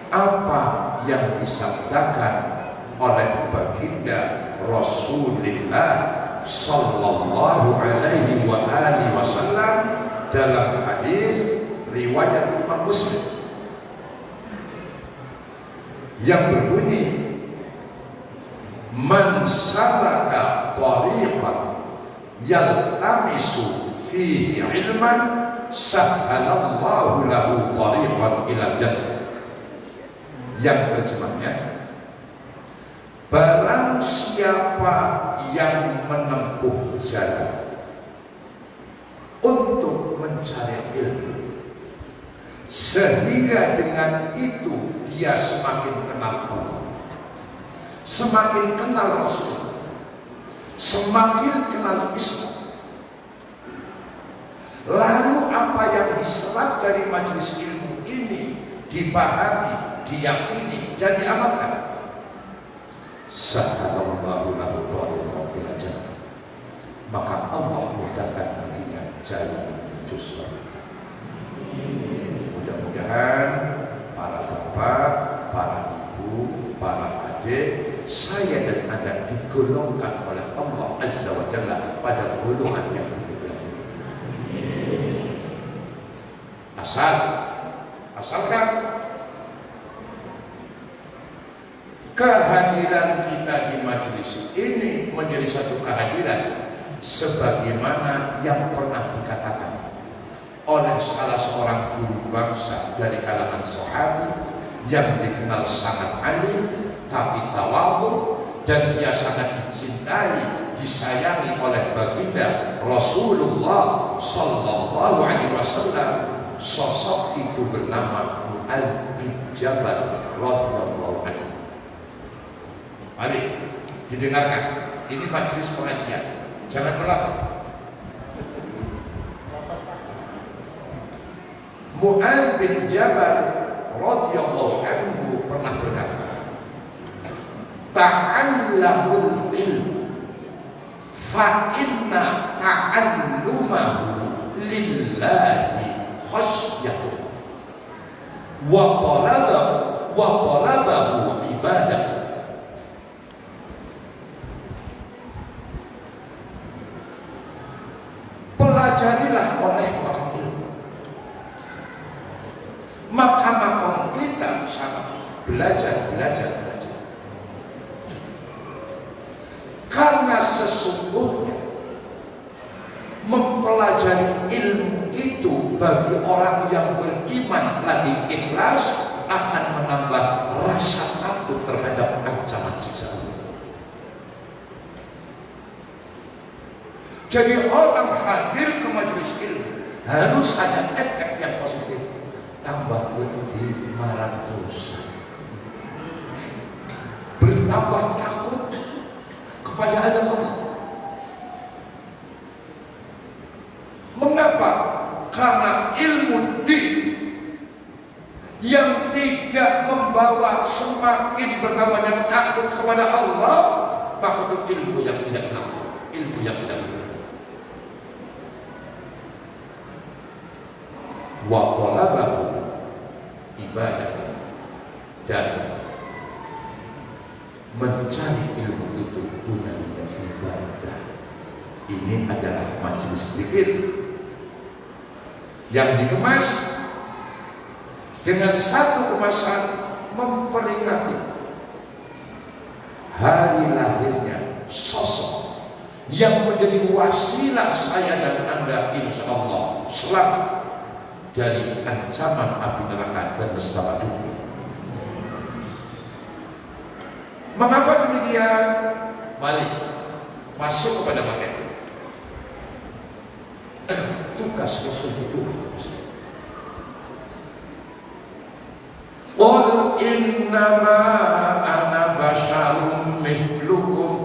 apa yang disabdakan oleh baginda Rasulullah sallallahu alaihi wa alihi wasallam dalam hadis riwayat Imam Muslim yang berbunyi, man salaka tariqan yaltamisu fihi ilman sahhalallahu lahu tariqan ila jannah. Yang terjemahnya, barang siapa yang menempuh jalan untuk mencari ilmu sehingga dengan itu dia semakin kenal Allah, semakin kenal Rasul, semakin kenal Islam, lalu apa yang diserap dari majelis ilmu ini dipahami, diyakini dan diamalkan, sahhalallahu lahu tariqan ila jannah, maka Allah mudahkan baginya jalan menuju surga. Mudah-mudahan para bapak, para ibu, para adik, saya dan Anda digolongkan oleh Allah Azza wa Jalla pada golongan yang demikian ini. Asalkan kehadiran kita di majelis ini menjadi satu kehadiran sebagaimana yang pernah dikatakan oleh salah seorang guru bangsa dari kalangan sahabat yang dikenal sangat alim tapi tawadhu, dan dia sangat dicintai, disayangi oleh baginda Rasulullah sallallahu alaihi wasallam. Sosok itu bernama Mu'adz bin Jabal radhiyallahu anhu. Mari didengarkan, ini majelis pengajian, jangan melapor. Mu'adz bin Jabal radhiyallahu anhu pernah berkata, ta'allamul ilm fa inna ta'allumahu lillahi khasyatun wa talabahu ibadah. Pelajarilah oleh orang ilmu, maka makom kita sama belajar. Karena sesungguhnya mempelajari ilmu itu bagi orang yang beriman lagi ikhlas akan menambah rasa takut terhadap ancaman siksa Allah. Jadi orang hadir ke majelis ilmu harus ada efek yang positif, tambah wedi marang dosa, bertambah takut kepada azab Allah. Mengapa? Karena ilmu din yang tidak membawa semakin bertambahnya takut kepada Allah, maka itu ilmu yang tidak nafi, ilmu yang tidak benar. Wa talabahu ibadah, dan mencari ilmu itu guna ibadah. Ini adalah majelis zikir yang dikemas dengan satu kemasan memperingati hari lahirnya sosok yang menjadi wasilah saya dan Anda insya Allah selamat dari ancaman api neraka dan nestapa dunia. Mengapa demikian? Mari masuk kepada materi. Tugas Rasul itu qul innama ana basyarum mithlukum.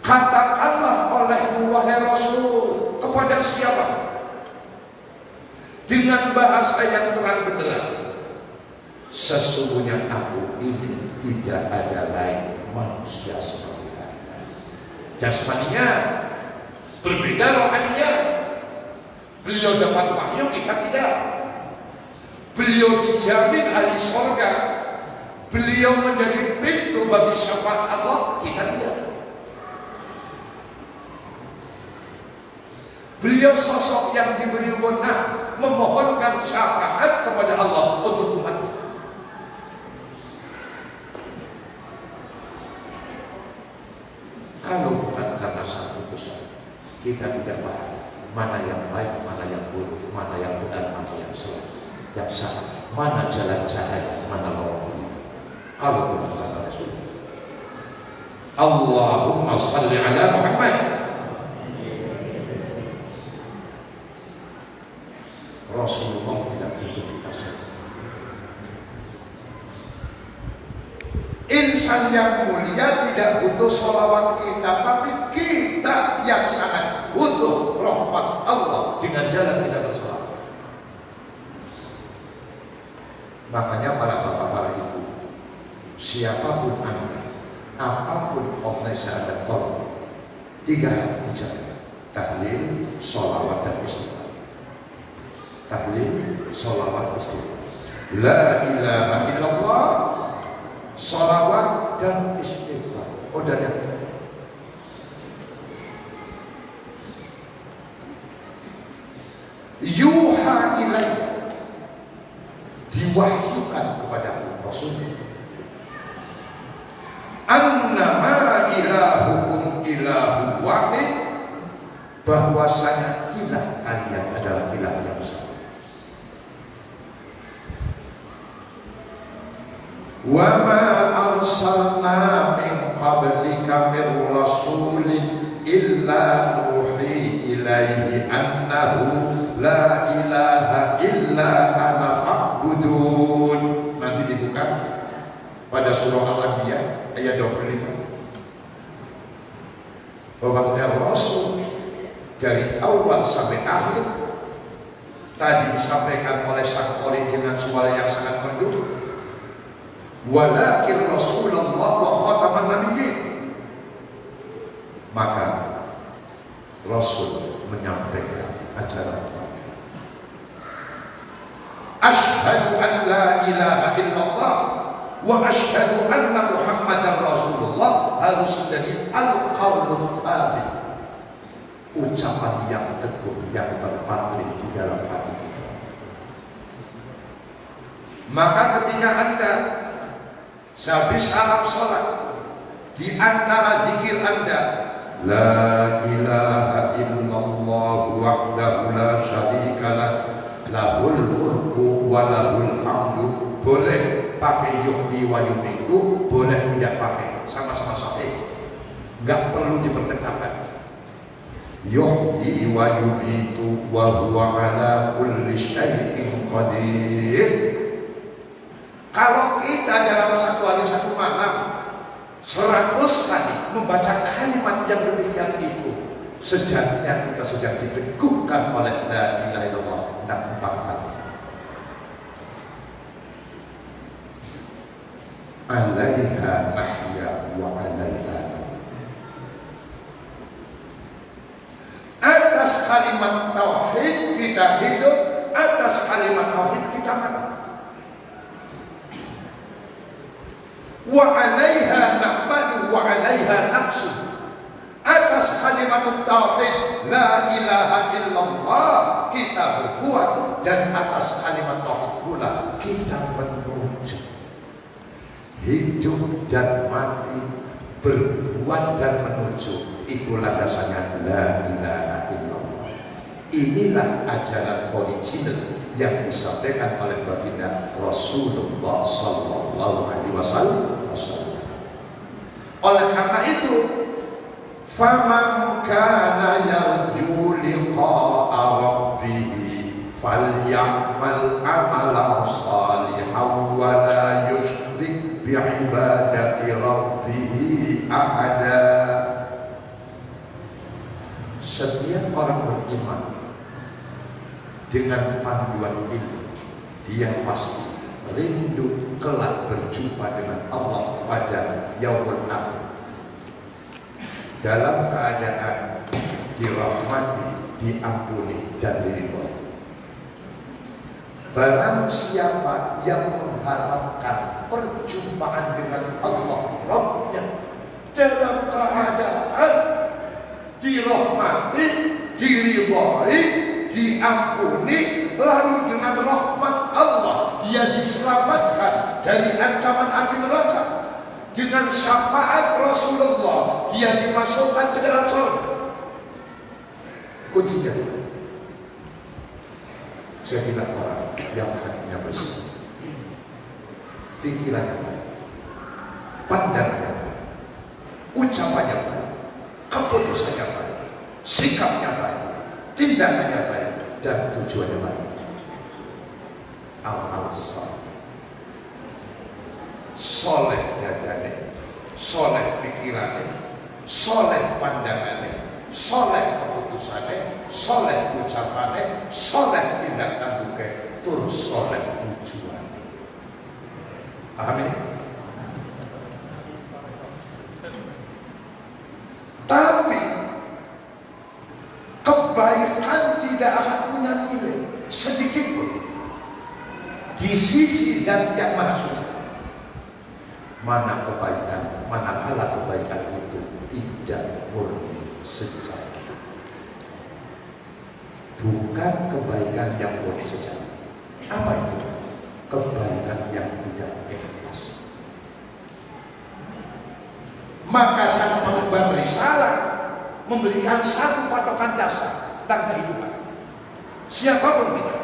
Katakanlah olehmu wahai Rasul kepada siapa? Dengan bahasa yang terang benderang, sesungguhnya aku ini tidak ada lain manusia seperti kalian. Jasmaninya berbeda, rohaninya. Beliau dapat wahyu, kita tidak. Beliau dijamin ahli surga, beliau menjadi pintu bagi syafaat Allah, kita tidak. Beliau sosok yang diberi wewenang memohonkan syafaat kepada Allah untuk umat. Kalau bukan karena sang utusan, kita tidak paham mana yang baik, mana yang buruk, mana yang benar, mana yang salah, mana jalan cahaya, mana lawan buruk. Kalau bukan karena Rasul. Allahumma salli ala Muhammad. Rasulullah tidak butuh kita semua. Insan yang mulia tidak butuh sholawat kita, tapi kita yang sangat butuh rahmat Allah dengan jalan kita bersolawat. Makanya para bapak, para ibu, siapapun Anda, apapun Allah Anda tolong, 3 dijaga: tahlil, sholawat, dan istighfar. Tahlil, sholawat, istighfar. La ilaha illallah, sholawat, dan istighfar. Oh, dan yang ketiga, yuha ilaih, diwahyukan kepada Rasul, annama ilahukum ilahu wahid, bahwasanya ilah kalian adalah ilah yang sama. Wa ma arsalna min qablika min rasulin illa nuhi ilaihi annahu la ilaha illa ana fa'budun. Nanti dibuka pada surah Al-Anbiya ayat 25. Bahwa Rasul dari awal sampai akhir tadi disampaikan oleh sang qori dengan suara yang sangat merdu. Walakin Rasulullah wa khataman nabiyyin. Maka Rasul menyampaikan ajaran asyhadu an la ilaha illallah wa asyhadu anna Muhammadar Rasulullah harus jadi al-qaulus tsabit, ucapan yang teguh yang terpatri di dalam hati kita. Maka ketika Anda sehabis salam sholat, di antara zikir Anda la ilaha illallah wahdahu la syarikalah lahul mulku wa lahul hamdu, boleh pakai yuhyi wa yumiitu, boleh tidak pakai, sama-sama sahih, nggak perlu dipertentangkan. Yuhyi wa yumiitu wa huwa ala kulli syai'in qadir. Kalau kita dalam satu hari satu malam 100 kali membaca kalimat yang demikian itu, sejatinya kita sedang diteguhkan oleh la ilaha illallah. Dan 4 kali alaiha mahya wa alaiha, atas kalimat tauhid kita hidup, atas kalimat tauhid kita mati. Wa alaiha na'madu wa alaiha nafsu, atas kalimat tauhid la ilaha illallah kita berbuat, dan atas kalimat tauhid pula kita menuju. Hidup dan mati, berbuat dan menuju, itu landasannya la ilaha illallah. Inilah ajaran original yang disampaikan oleh baginda Rasulullah sallallahu alaihi wasallam. Oleh karena itu, faman kana yarju liqa'a rabbih falyamal amalan salihan wa la yusyrik bi'ibadati rabbih ahada. Setiap orang beriman dengan panduan ini, dia pasti rindu kelak berjumpa dengan Allah pada yaumul akhir, dalam keadaan dirahmati, diampuni, dan diridhoi. Barang siapa yang mengharapkan perjumpaan dengan Allah Rabbnya dalam keadaan dirahmati, diridhoi, diampuni, lalu dengan rahmat Allah dia diselamatkan dari ancaman api neraka, dengan syafaat Rasulullah dia dimasukkan ke dalam surga. Kuncinya jadilah orang yang hatinya bersih, pikirannya baik, pandangannya baik, ucapannya baik, keputusannya baik, sikapnya baik, tindakannya baik, dan tujuannya baik. Amal soleh dadane, soleh pikirannya, soleh pandangannya, soleh keputusannya, soleh ucapannya, soleh tindak tanduknya, tur soleh tujuannya. Paham ini? Tapi di sisi Dan Yang Maha Suci. Mana kebaikan, manakala kebaikan itu tidak murni sejati. Bukan kebaikan yang murni sejati. Apa itu? Kebaikan yang tidak ikhlas. Maka sang pengemban risalah memberikan satu patokan dasar tentang kehidupan. Siapapun kita,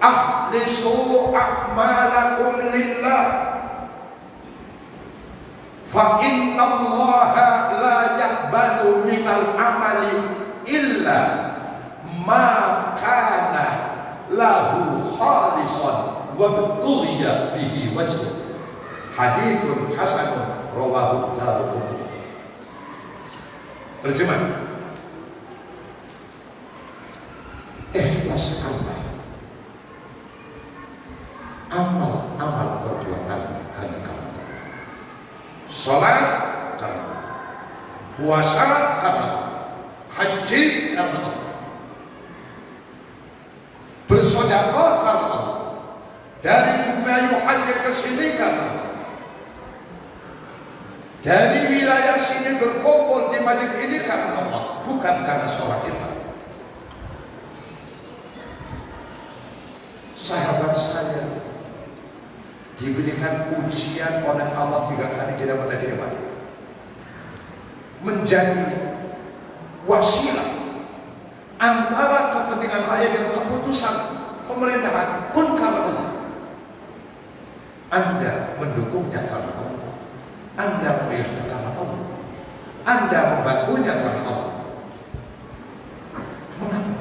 akhlisu a'malakum lillah, fa inna allaha la yaqbalu minal amali illa ma kana lahu khalisan wa btuliya bihi wajh. Hadithun hasanun rawahu Daruqutni. Terjemah, ikhlaskanlah amal-amal perbuatan hanya kamu. Salat karena, puasa karena, haji karena, bersedekah karena, dari bumi haji ke sini karena, dari wilayah sini berkumpul di masjid ini karena Allah, bukan karena sholat ibadah. Sahabat saya diberikan ujian oleh Allah 3 kali tidak pada dia menjadi wasilah antara kepentingan rakyat dan keputusan pemerintahan pun karena Allah. Anda mendukungnya karena Allah, Anda melihatnya karena Allah, Anda membantunya karena Allah. Mengapa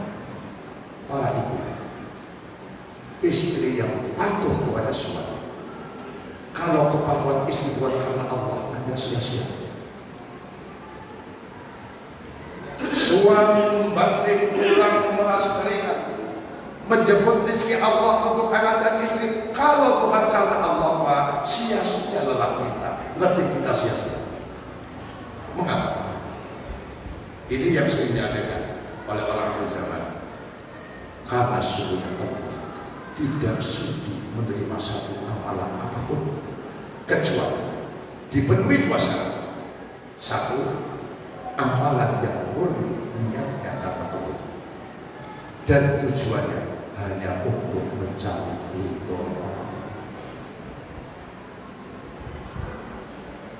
para ibu, istri yang patuh kepada suami, kalau kepatuhan istri buat karena Allah, Anda sia-sia. Suami membanting tulang merasa keringat menjemput rezeki Allah untuk anak dan istri, kalau bukan karena Allah, Pak, sia-sia lelah kita, letih kita sia-sia. Mengapa? Ini yang sering diadakan oleh orang akhir zaman. Karena sungguhnya Allah tidak sudi menerima satu amalan apapun kecuali dipenuhi 2 syarat. 1, amalan yang murni niatnya karena Allah dan tujuannya hanya untuk mencari ridho Allah.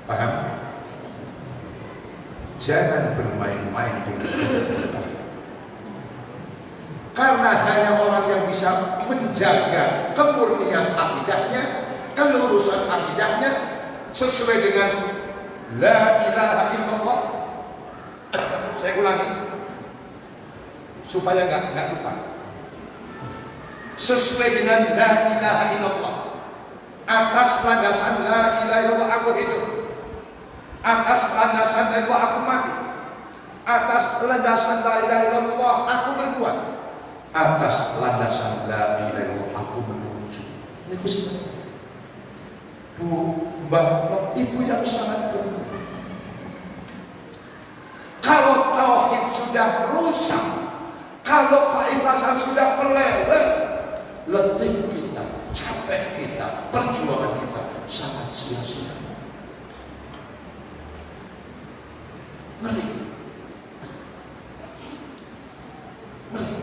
Paham? Jangan bermain-main dengan Allah. Karena hanya orang yang bisa menjaga kemurnian akidahnya, kelurusan akidahnya sesuai dengan la ilaha illallah. Saya ulangi supaya nggak lupa. Sesuai dengan la ilaha illallah, atas landasan la ilaha illallah aku hidup, atas landasan la ilaha illallah aku mati, atas landasan la ilaha illallah aku berbuat, atas landasan la ilaha illallah aku menuju. Ini khususnya Bu, Mbak, Ibu yang sangat penting. Kalau tauhid sudah rusak, kalau keikhlasan sudah meleleh, letih kita, capek kita, perjuangan kita sangat sia-sia. Ngeri. Ngeri.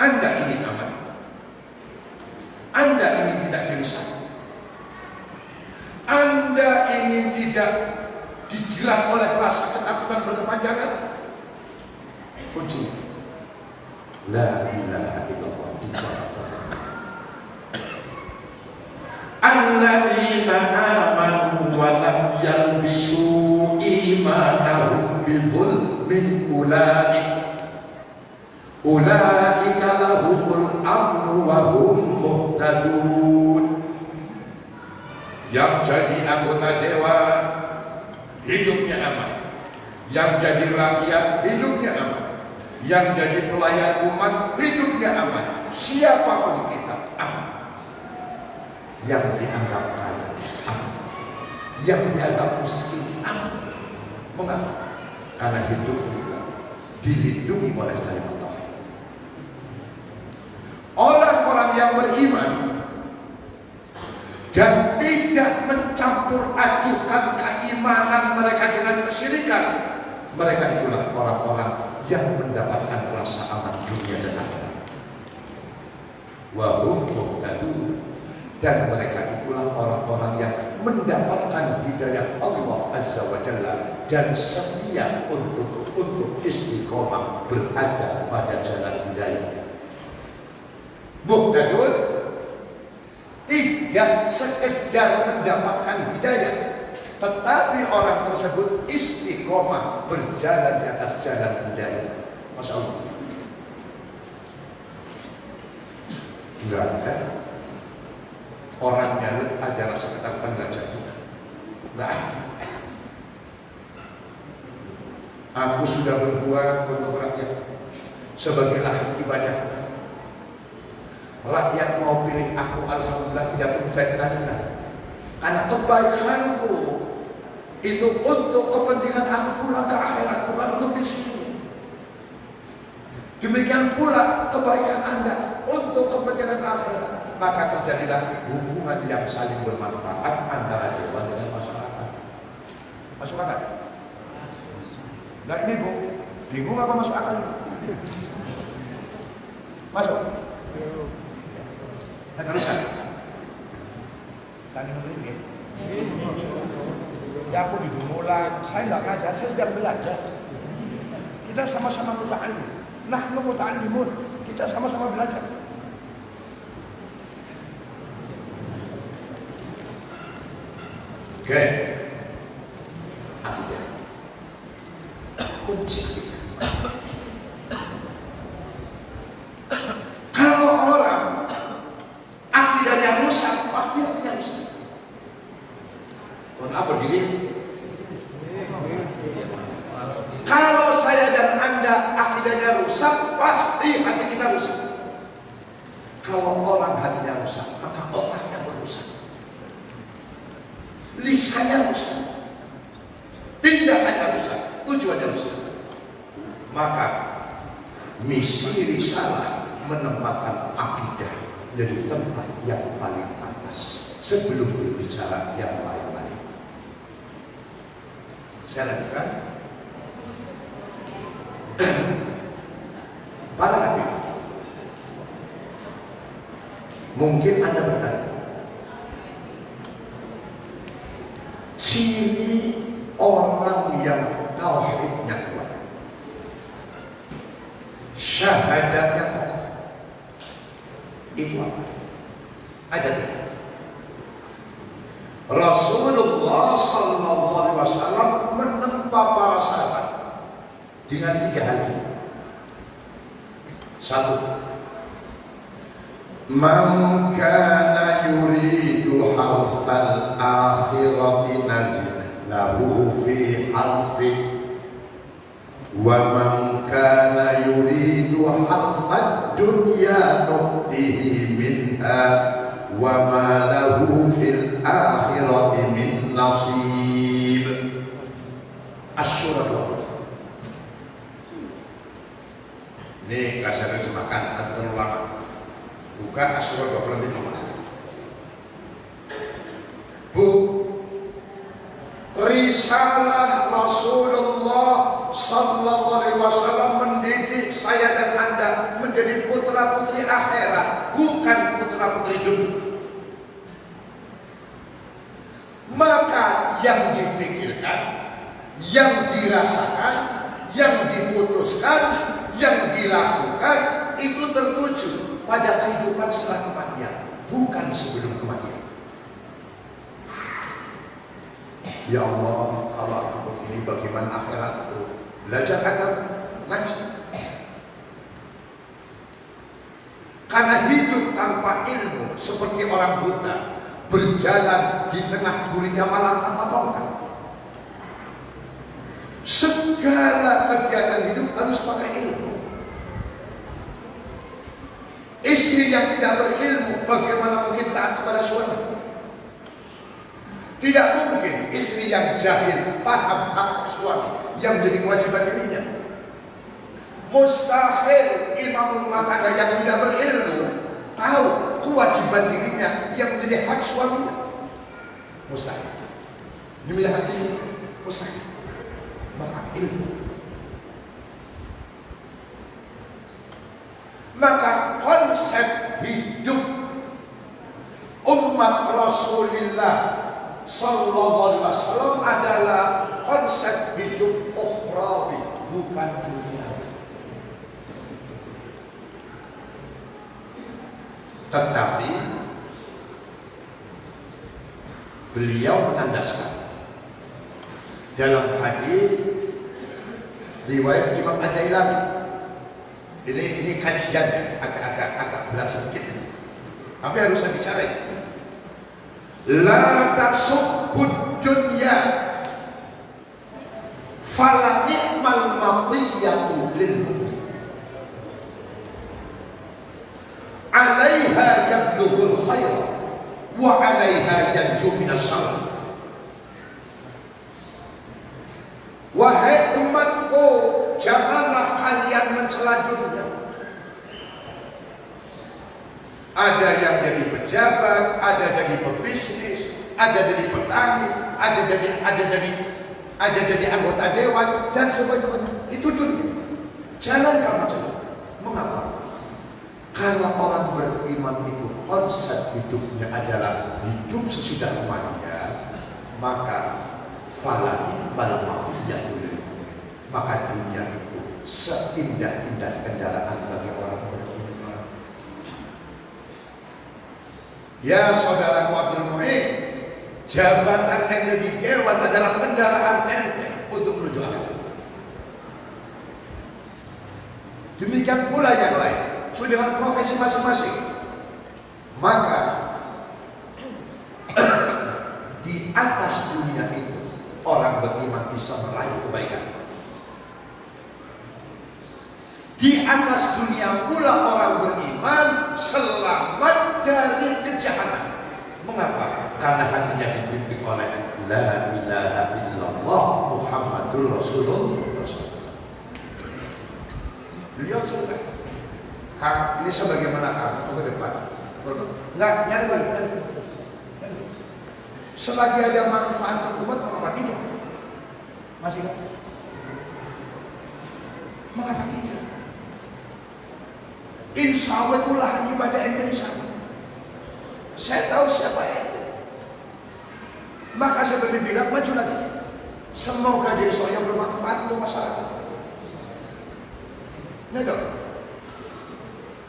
Anda ingin aman, Anda ingin tidak gelisah, Anda ingin tidak dijerat oleh rasa ketakutan berkepanjangan. Kunci la ilaha illallah dijalankan. Alladzina amanu wa lam yalbisu imanahum bidzulmin ulaika lahumul amnu wa hum muhtadun. Yang jadi anggota dewan hidupnya aman, yang jadi rakyat hidupnya aman, yang jadi pelayan umat hidupnya aman. Siapapun kita aman. Yang dianggap kaya aman, yang dianggap miskin aman. Mengapa? Karena hidup kita dilindungi oleh kalimat tauhid. yang beriman dan tidak mencampur adukan keimanan mereka dengan kesyirikan, mereka itulah orang-orang yang mendapatkan rasa aman dunia dan akhirat. Wa hum muhtadun, dan mereka itulah orang-orang yang mendapatkan hidayah Allah Azza wa Jalla dan setia untuk istiqomah berada pada jalan hidayah. Muhtadun tidak sekedar mendapatkan hidayah, tetapi orang tersebut istiqomah berjalan di atas jalan hidayah. Masya Allah. Enggak ada orang yang adalah sekedar tangga jatuh. Enggak ada. Aku sudah berbuat untuk rakyat sebagai lahan ibadah. Rakyat mau pilih aku, alhamdulillah tidak berkaitan, karena kebaikanku itu untuk kepentingan aku pulang ke akhirat, bukan untuk di sini. Demikian pula kebaikan Anda untuk kepentingan akhirat, maka terjadilah hubungan yang saling bermanfaat antara dewan dengan masyarakat. Masuk akal? Nah ini Bu, bingung apa masuk akal? Masuk? Nah teruskan. Tadi ini ya aku dimulang, saya nggak ngajar, saya sedang belajar. Kita sama-sama muta'allim. Nahnu muta'allimun, kita sama-sama belajar. Oke. Akidah. Kunci kita. Kalau orang akidahnya rusak, pasti akidahnya rusak. Mohon apa diri? Kalau saya dan Anda akidahnya rusak, pasti hati kita rusak. Kalau orang hatinya rusak, maka otaknya merusak, lisannya rusak, tindakannya rusak, tujuannya rusak. Maka misi risalah menempatkan akidah jadi tempat yang paling atas sebelum berbicara yang lain-lain. Saya lakukan. Para hadirin, mungkin Anda bertanya, ciri orang yang tauhidnya kuat, syahadatnya kokoh, itu apa? Ada tidak? Rasulullah Sallallahu Alaihi Wasallam menempa para sahabat dengan 3 hal ini. 1. Man kana yuridu harthal akhirati nazil lahu fi harthi wa man kana yuridu harthad dunya nu'tihi minha wa ma lahu fil akhirati min nasib. Asy-Syura. Ini kasih terjemahkan atau terlalu lama. Bukan Asy-Syura 25. Bu, risalah Rasulullah Sallallahu Alaihi Wasallam mendidik saya dan Anda menjadi putra-putri akhirat, bukan putra-putri dunia. Maka yang dipikirkan, yang dirasakan, yang diputuskan, yang dilakukan itu tertuju pada kehidupan setelah kematian, bukan sebelum kematian. Ya Allah, kalau aku begini bagaimana akhiratku? Belajar agama, ngaji. Karena hidup tanpa ilmu seperti orang buta, berjalan di tengah gulita malam tanpa tongkat. Segala kegiatan hidup harus pakai ilmu. Istri yang tidak berilmu bagaimana mungkin taat kepada suami? Tidak mungkin istri yang jahil paham hak suami yang menjadi kewajiban dirinya. Mustahil imam rumah tangga yang tidak berilmu tahu kewajiban dirinya yang menjadi hak suaminya? Mustahil. Demi hak istri? Mustahil. Maka ilmu. Maka konsep hidup umat Rasulullah Sallallahu Alaihi Wasallam adalah konsep hidup ukhrawi, bukan dunia. Tetapi beliau menandaskan dalam hadis riwayat Imam Ad-Dailami. Ini kajian agak berat sedikit, tapi harus saya bicara. La tasubbud dunya fala ni'mal matiyatu lil mu'min. 'Alaiha yablughul khair wa 'alaiha yanju minas syarr. Wahai umatku, janganlah kalian mencela dunia. Ada yang jadi pejabat, ada jadi pebisnis, ada jadi petani, ada jadi anggota dewan dan sebagainya. Itu dunia. Jangan kamu cela. Mengapa? Karena orang beriman itu konsep hidupnya adalah hidup sesudah kematian, maka falani balmawiyah dulu. Maka dunia itu seindah-indah kendaraan bagi orang beriman. Ya saudaraku Abdul Mu'in, jabatan ente di dewan adalah kendaraan ente untuk menuju akhirat. Demikian pula yang lain, sesuai dengan profesi masing-masing. Maka di atas dunia itu orang beriman bisa meraih kebaikan. Di atas dunia pula orang beriman selamat dari kejahatan. Mengapa? Karena hatinya dibimbing oleh La ilaha illallah Muhammadur Rasulullah. Beliau cerita, Kang, ini sebagaimana Kang ke depan. Enggak, nyari lagi. Selagi ada manfaat untuk umat, mengapa tidak? Masih kan? Mengapa tidak? Insya Allah itu lahan ibadah ente di sana. Saya tahu siapa ente. Maka seperti bilang, maju lagi. Semoga jadi seorang yang bermanfaat untuk masyarakat. Nah dong,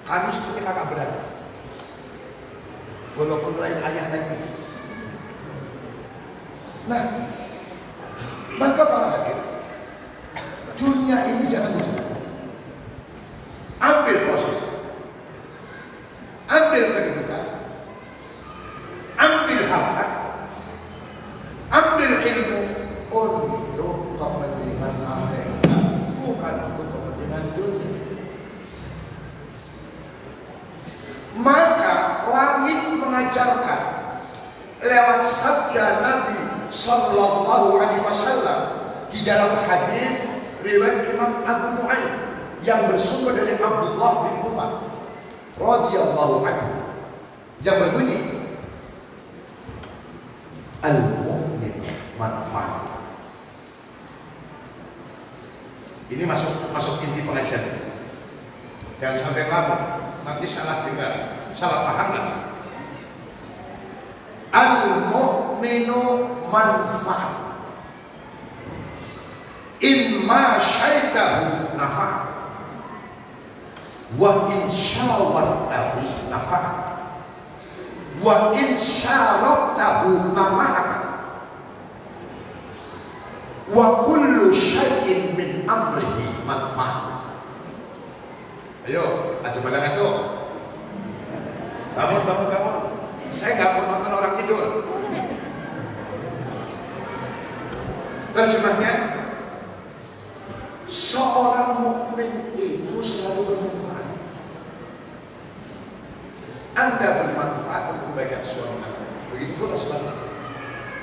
kami seperti kakak beradik. Walaupun lain ayah dan ibu. Nah, maka para hadir, dunia ini jangan diceritakan. Ambil posisi, ambil kedudukan, ambil harta, ambil ilmu untuk kepentingan akhirat, bukan untuk kepentingan dunia. Maka langit mengajarkan lewat sabda Nabi Sallallahu Alaihi Wasallam di dalam hadis riwayat Imam Abu Nu'aim yang bersumber dari Abdullah bin Umar radhiyallahu anhu yang berbunyi, al-mu'min manfaat. Ini masuk inti pengajian. Jangan sampai lama, nanti salah dengar, salah paham lagi. Al-mu'minu manfaat. In ma syaitahu nafa' wa in syawartahu nafa' wa in syarabtahu nafa'aka wa kullu syai'in min amrihi manfaat. Ayo, aja badangan tuh. Bangun. Saya nggak mau nonton orang tidur. Terjemahnya, seorang mukmin itu selalu bermanfaat. Anda bermanfaat untuk kebaikan suami Anda. Begitu pula sebaliknya.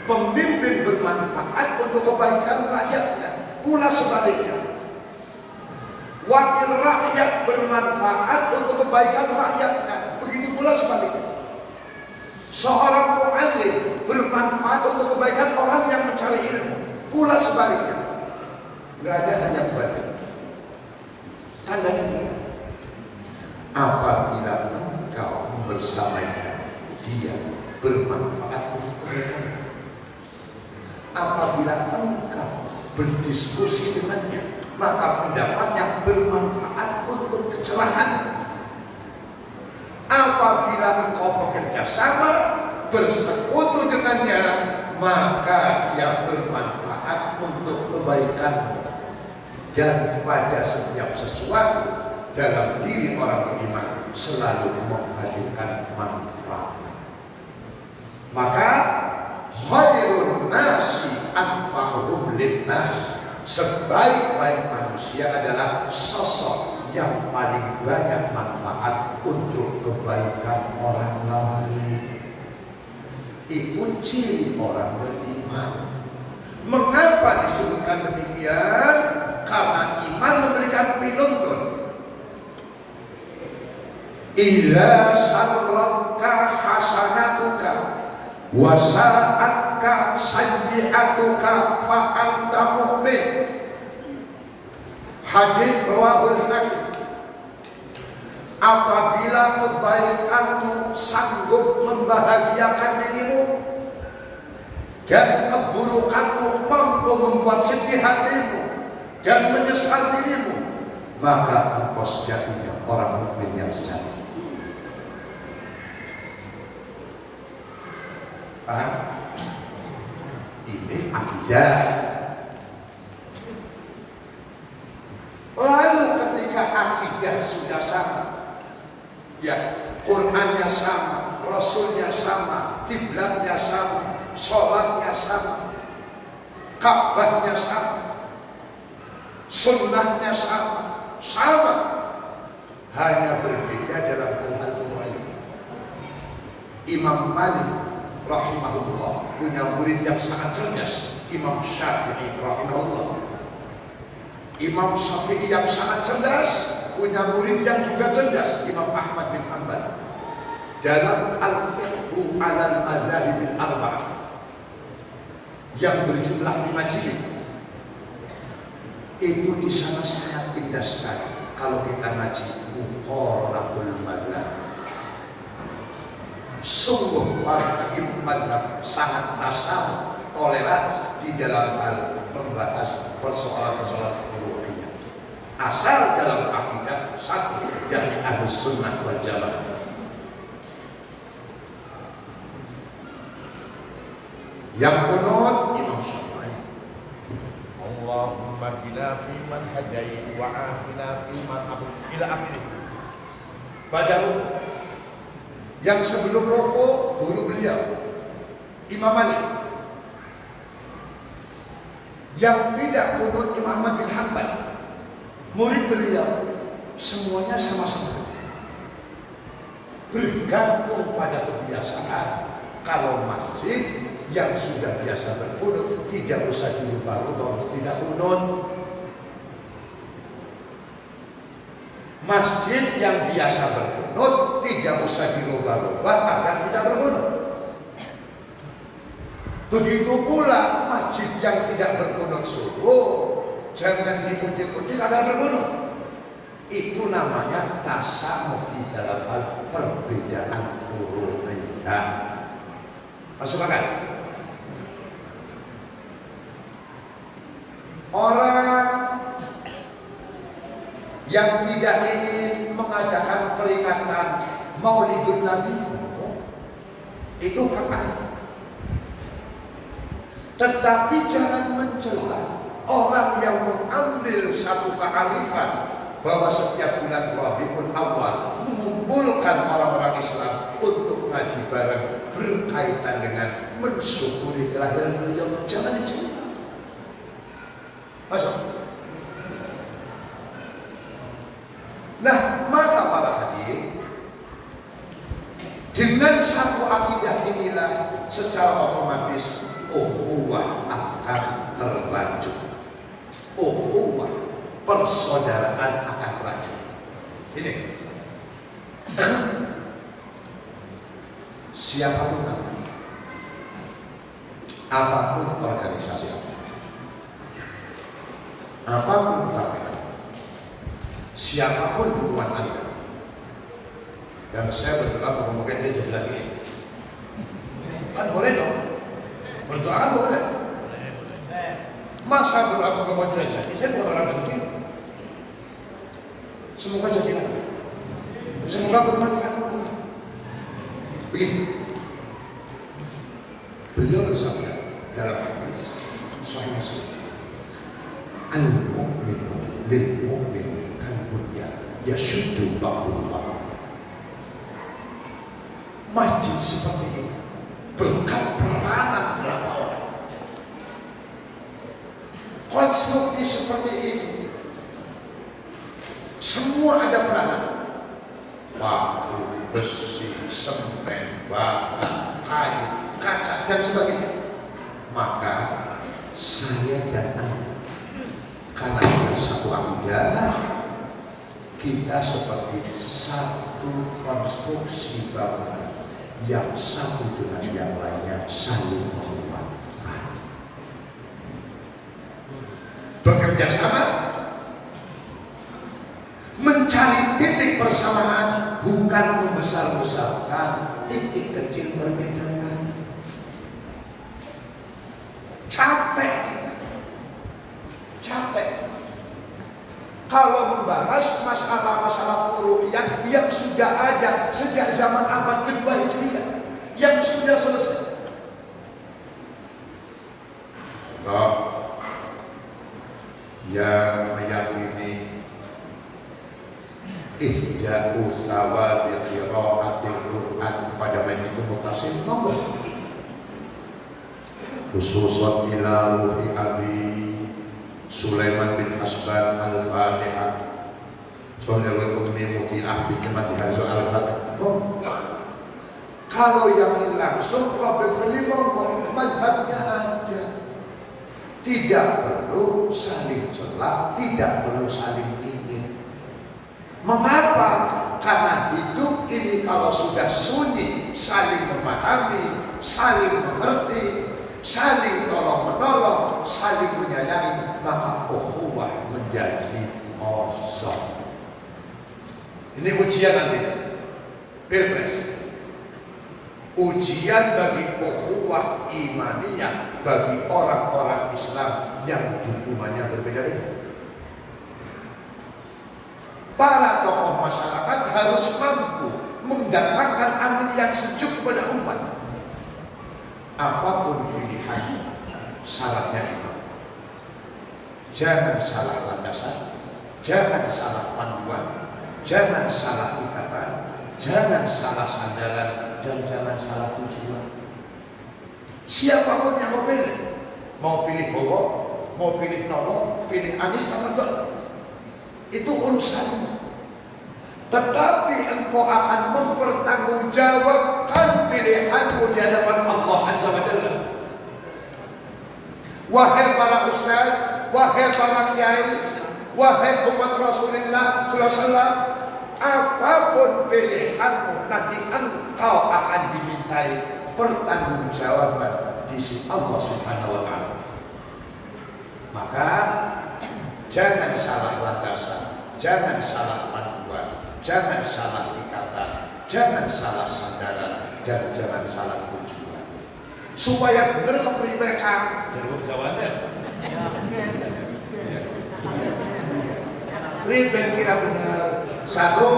Pemimpin bermanfaat untuk kebaikan rakyatnya. Pula sebaliknya. Wakil rakyat bermanfaat untuk kebaikan rakyatnya. Begitu pula sebaliknya. untuk kebaikan orang yang mencari ilmu. Pula sebaliknya, nggak ada hanya kebaikan. Tanda ketiga, apabila engkau bersamanya, dia bermanfaat untuk kebaikan. Apabila engkau berdiskusi dengannya, maka pendapatnya bermanfaat untuk kecerahan. Apabila engkau bekerja sama, bersekutu dengannya, maka dia bermanfaat untuk kebaikanmu. Dan pada setiap sesuatu dalam diri orang beriman selalu menghadirkan manfaat. Maka khairun nasi anfa'uhum linnas, sebaik-baik manusia adalah sosok yang paling banyak manfaat untuk kebaikan orang lain. Itu ciri orang beriman. Mengapa disebutkan demikian? Karena iman memberikan penuntun. Idza sarraka hasanatuka wa sa'atka sayyi'atuka fa anta mu'min. Hadis rawahul Hakim. Apabila kebaikanmu sanggup membahagiakan dirimu dan keburukanmu mampu membuat sedih hatimu dan menyesal dirimu, maka engkau sejatinya orang mukmin yang sejati. Paham? Ini akidah. Lalu ketika akidah sudah sama, ya, Qur'annya sama, Rasulnya sama, kiblatnya sama, sholatnya sama, Ka'bahnya sama, sunnahnya sama, hanya berbeda dalam hal-hal lain. Imam Malik rahimahullah punya murid yang sangat cerdas, Imam Syafi'i rahimahullah. Imam Syafi'i yang sangat cerdas punya murid yang juga cerdas, Imam Ahmad bin Hanbal. Dalam Al-Fiqhu 'ala al-Madzhab al-Arba'ah yang berjumlah 5 jilid, itu di sana sangat indah sekali. Kalau kita ngaji Muqarraratul Madzhab, sungguh para imam sangat tasawuf, toleransi di dalam hal membahas persoalan-persoalan uluhiyah. Asal dalam akidah satu, yakni Ahlus Sunnah wal Jamaah. Yang kunut Imam Syafi'i, Allahumma hdina fi man hadait wa afina fi man afait, ila akhirih. Pada rukuk. Yang sebelum rukuk guru beliau Imam Malik. Yang tidak kunut Imam Ahmad bin Hanbal, murid beliau. Semuanya sama-sama bergantung pada kebiasaan. Kalau masjid yang sudah biasa berkunut tidak usah dirubah-rubah untuk tidak kunut. Masjid yang biasa berkunut tidak usah dirubah-rubah agar tidak berkunut. Begitu pula masjid yang tidak berkunut subuh jangan dikunci-kunci agar berkunut. Itu namanya tasamuh di dalam hal perbedaan furu'iyah. Masuk akal? Orang yang tidak ingin mengadakan peringatan Maulidun Nabi itu hak. Tetapi jangan mencela orang yang mengambil satu kearifan bahwa setiap bulan Rabiul Awal mengumpulkan orang-orang Islam untuk ngaji bareng berkaitan dengan mensyukuri kelahiran beliau. Jangan dicela. Masuk. Nah, maka para hadirin, dengan satu akidah inilah secara otomatis ukhuwah akan terlanjut. Ukhuwah, persaudaraan akan terlanjut. Ini siapapun namanya, apapun organisasi apapun partai, siapapun dukungan Anda. Dan saya berdoa mungkin dia jadi lagi. Kan boleh dong, berdoa kan boleh. Masa berdoa mau jadi? Saya bukan orang begini. Semoga jadi lagi. Semoga bermanfaat. Begini, beliau bersabda dalam hadis Sahih Muslim, al-mu'minu lil-mu'min kal-bunyan yashuddu ba'duhu ba'd. Masjid seperti ini berkat peranan berapa orang. Konstruksi seperti ini semua ada peranan. Batu, besi, semen, bata, kayu, kaca, dan sebagainya. Maka saya dan Anda, karena kita satu akidah, kita seperti satu konstruksi bangunan yang satu dengan yang lainnya saling menguatkan. Bekerja sama, mencari titik persamaan, bukan membesar-besarkan titik kecil perbedaan. Capek kita, capek kalau membahas masalah-masalah furu'iyah yang sudah ada sejak zaman abad kedua Hijriah, yang sudah selesai. Yang meyakini ihda'u thawabi qira'atil Qur'an pada Maidul Muqtasim monggo. Khususan ila ruhi Abi Sulaiman bin Hasban al-Fatihah. Sallallahu ummi muti'ah bin jemati hazul al-Fatihah. Kalau yang langsung Rabbil Fili monggo, mazhabnya ada. Tidak perlu saling celah, tidak perlu saling ingin. Mengapa? Karena hidup ini kalau sudah sunyi, saling memahami, saling mengerti, saling tolong-menolong, saling menyayangi, maka ukhuwah menjadi kosong. Ini ujian nanti, Pilpres. Ujian bagi ukhuwah imaniyah bagi orang-orang Islam yang dukungannya berbeda-beda. Para tokoh masyarakat harus mampu mendatangkan angin yang sejuk kepada umat. Apapun pilihan, syaratnya itu. Jangan salah landasan, jangan salah panduan, jangan salah ikatan, jangan salah sandaran, dan jangan salah tujuan. Siapapun yang mau pilih Bowo, mau pilih Nono, pilih Anies sama enggak, itu urusanmu. Tetapi engkau akan mempertanggungjawabkan pilihanmu di hadapan Allah Azza wa Jalla. Wahai para ustaz, wahai para kiai, wahai umat Rasulullah sallallahu alaihi wasallam, apapun pilihanmu, nanti engkau akan dimintai pertanggungjawaban di sisi Allah Subhanahu wa taala. Maka jangan salah landasan, jangan salah panduan, jangan salah ikatan, jangan salah sandaran, dan jangan salah tujuan. Supaya benar seperti mereka. Jadi jawabannya. Riben kira benar. Satu,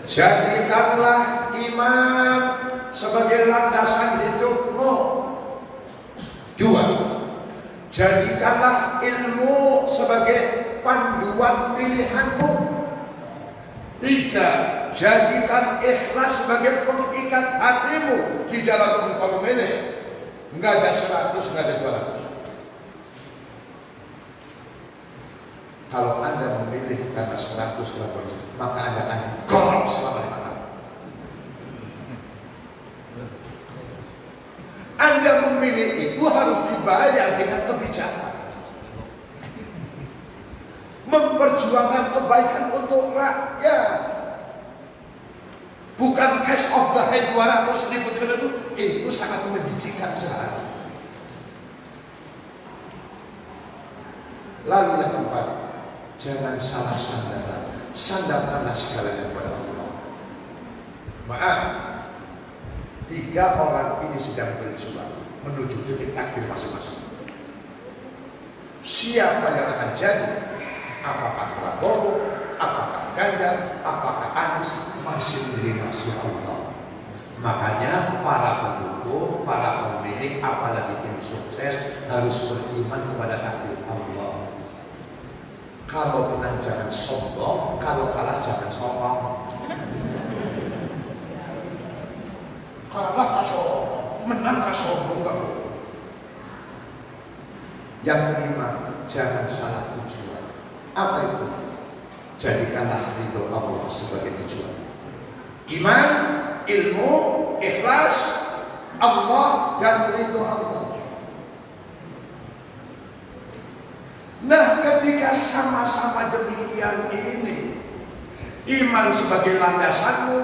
jadikanlah iman sebagai landasan hidupmu. Dua, jadikanlah ilmu sebagai panduan pilihanmu. Tiga, jadikan ikhlas sebagai pengikat hatimu di dalam engkau memilih. Enggak ada 100, enggak ada 200. Kalau Anda memilih karena 100 kelakuan, maka Anda akan digorok selama 5 tahun. Anda memilih itu harus dibayar dengan kebijakan. Memperjuangkan kebaikan untuk rakyat. bukan cash of the head 200.000 itu sangat menjijikan sekali. Lalu yang keempat, jangan salah sandaran. Sandarkanlah segalanya kepada Allah. Maaf, 3 orang ini sedang berjuang menuju titik takdir masing-masing. Siapa yang akan jadi? Apakah Prabowo? Apakah Ganjar? Apakah Anies? Masih menjadi rahasia Allah. Makanya para pendukung, para pemilik, apalagi tim sukses harus beriman kepada takdir Allah. Kalau menang jangan sombong, kalau kalah jangan sombong. Kalah tak sombong, menang tak sombong, enggak. Yang kelima, jangan salah tujuan. Apa itu? Jadikanlah ridho Allah sebagai tujuan. Iman, ilmu, ikhlas, Allah dan ridho Allah. Nah, ketika sama-sama demikian ini, iman sebagai landasanmu,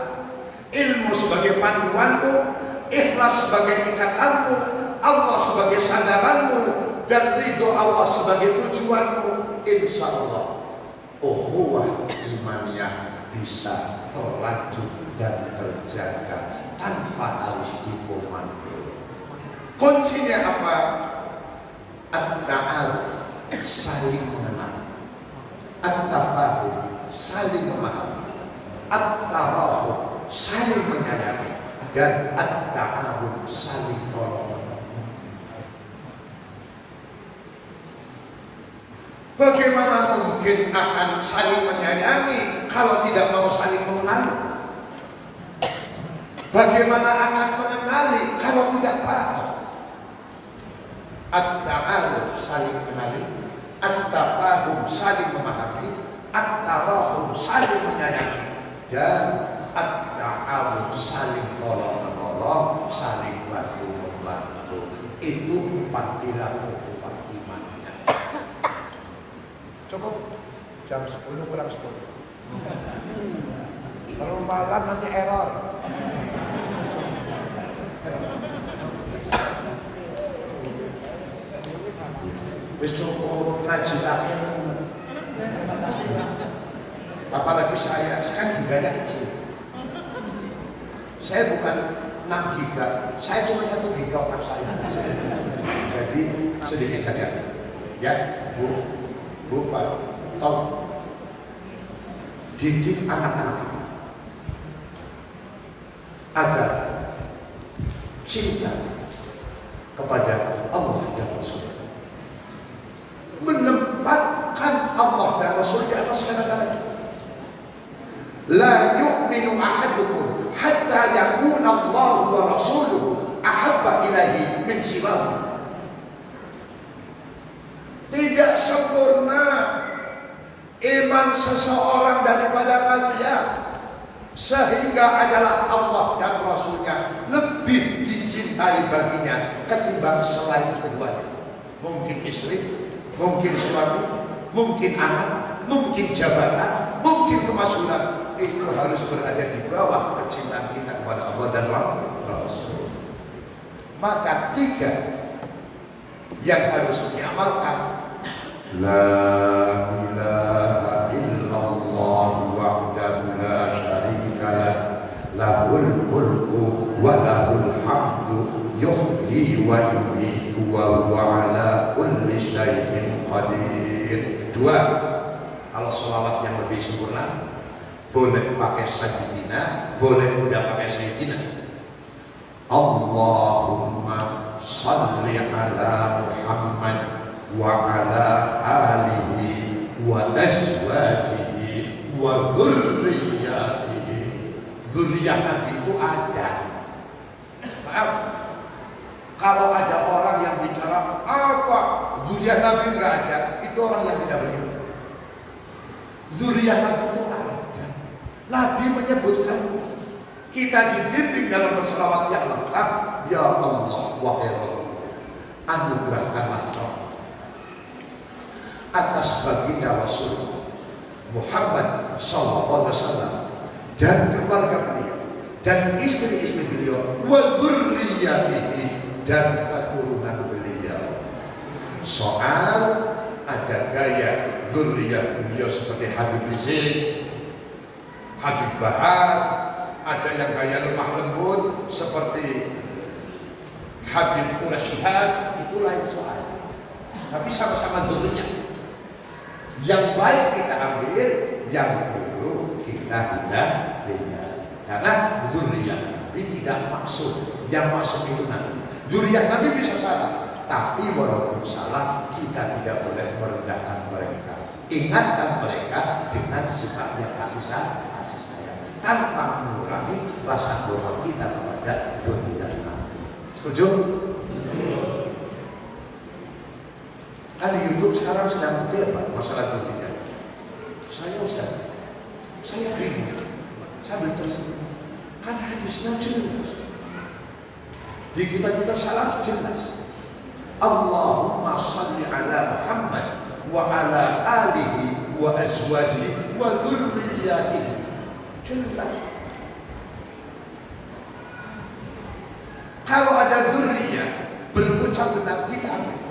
ilmu sebagai panduanmu, ikhlas sebagai ikatanmu, Allah sebagai sandaranmu, dan ridho Allah sebagai tujuanmu, insya Allah ukhuwah imaniyah bisa terlanjut dan terjaga tanpa harus dikomando. Kuncinya apa? At-ta'aruf, saling mengenal. At-tafahum, saling memahami. At-tarahum, saling menyayangi. Dan at-ta'awun, saling tolong. Bagaimana mungkin akan saling menyayangi kalau tidak mau saling mengenali? Bagaimana akan mengenali kalau tidak paham? At-ta'aruf, saling mengenali. At-tafahum, saling memahami. At-tarahum, saling menyayangi. Dan at-ta'awun, saling tolong-menolong, saling bantu-membantu. Itu 4 pilar ukhuwah imannya. Cukup jam 10 kurang 10. Kalau malam nanti error. Wis cukup ngaji akhir. Apalagi saya kan giganya kecil. Saya bukan 6 giga, saya cuma 1 giga otak saya. Jadi sedikit saja. Ya, Bu, Pak, tolong didik anak-anak kita agar cinta kepada Allah dan Rasul, menempatkan Allah dan Rasul di atas segala-galanya. La yu'minu ahadukum hatta yakuna Allah wa Rasuluhu ahabba ilaihi min siwahu. Tidak sempurna iman seseorang daripada kalian sehingga adalah Allah dan Rasulnya lebih dicintai baginya ketimbang selain keduanya. Mungkin istri, mungkin suami, mungkin anak, mungkin jabatan, mungkin kemasyhuran, itu harus berada di bawah kecintaan kita kepada Allah dan Rasul. Maka 3 yang harus diamalkan: La ilaha illallah wahdahu la syarika lah, lahul mulku wa lahul hamdu, yuhyi wa yumiitu wa huwa ala kulli syai'in qadir. 2, kalau sholawat yang lebih sempurna boleh pakai sayyidina, boleh udah pakai sayyidina. Allahumma salli ala Muhammad wa ala alihi wa azwajihi wa dzurriyyatihi. Dzurriyyah Nabi itu ada. Maaf, kalau ada orang yang bicara apa dzurriyyah Nabi enggak ada, itu orang yang tidak beriman. Dzurriyyah Nabi itu ada. Nabi menyebutkan, kita dibimbing dalam berselawat yang lengkap. Ya Allah, wahai Rabb, anugerahkanlah atas baginda Rasul Muhammad SAW dan keluarga beliau dan istri-istri beliau, wa dzurriyyatihi, dan keturunan beliau. Soal ada gaya dzurriyyah beliau seperti Habib Rizik, Habib Bahar, ada yang gaya lemah lembut seperti Habib Quraisyhad, itu lain soal. Tapi sama-sama dzurriyyah. Yang baik kita ambil, yang buruk kita hindari. Karena dzurriyyah Nabi tidak maksud. Yang maksud itu Nabi. Dzurriyyah Nabi bisa salah, tapi walaupun salah kita tidak boleh merendahkan mereka. Ingatkan mereka dengan sifatnya kasih sayang, tanpa mengurangi rasa hormat kita kepada dzurriyyah Nabi. Setuju? Kan di YouTube sekarang sedang debat masalah dzurriyyah. Saya Ustaz, saya bingung, saya tersebut. Kan hadisnya jelas. Di kita salah jelas. Allahumma salli ala Muhammad wa ala alihi wa azwajihi wa dzurriyyatihi. Jelas. Kalau ada dzurriyyah berucap benar kita ambil.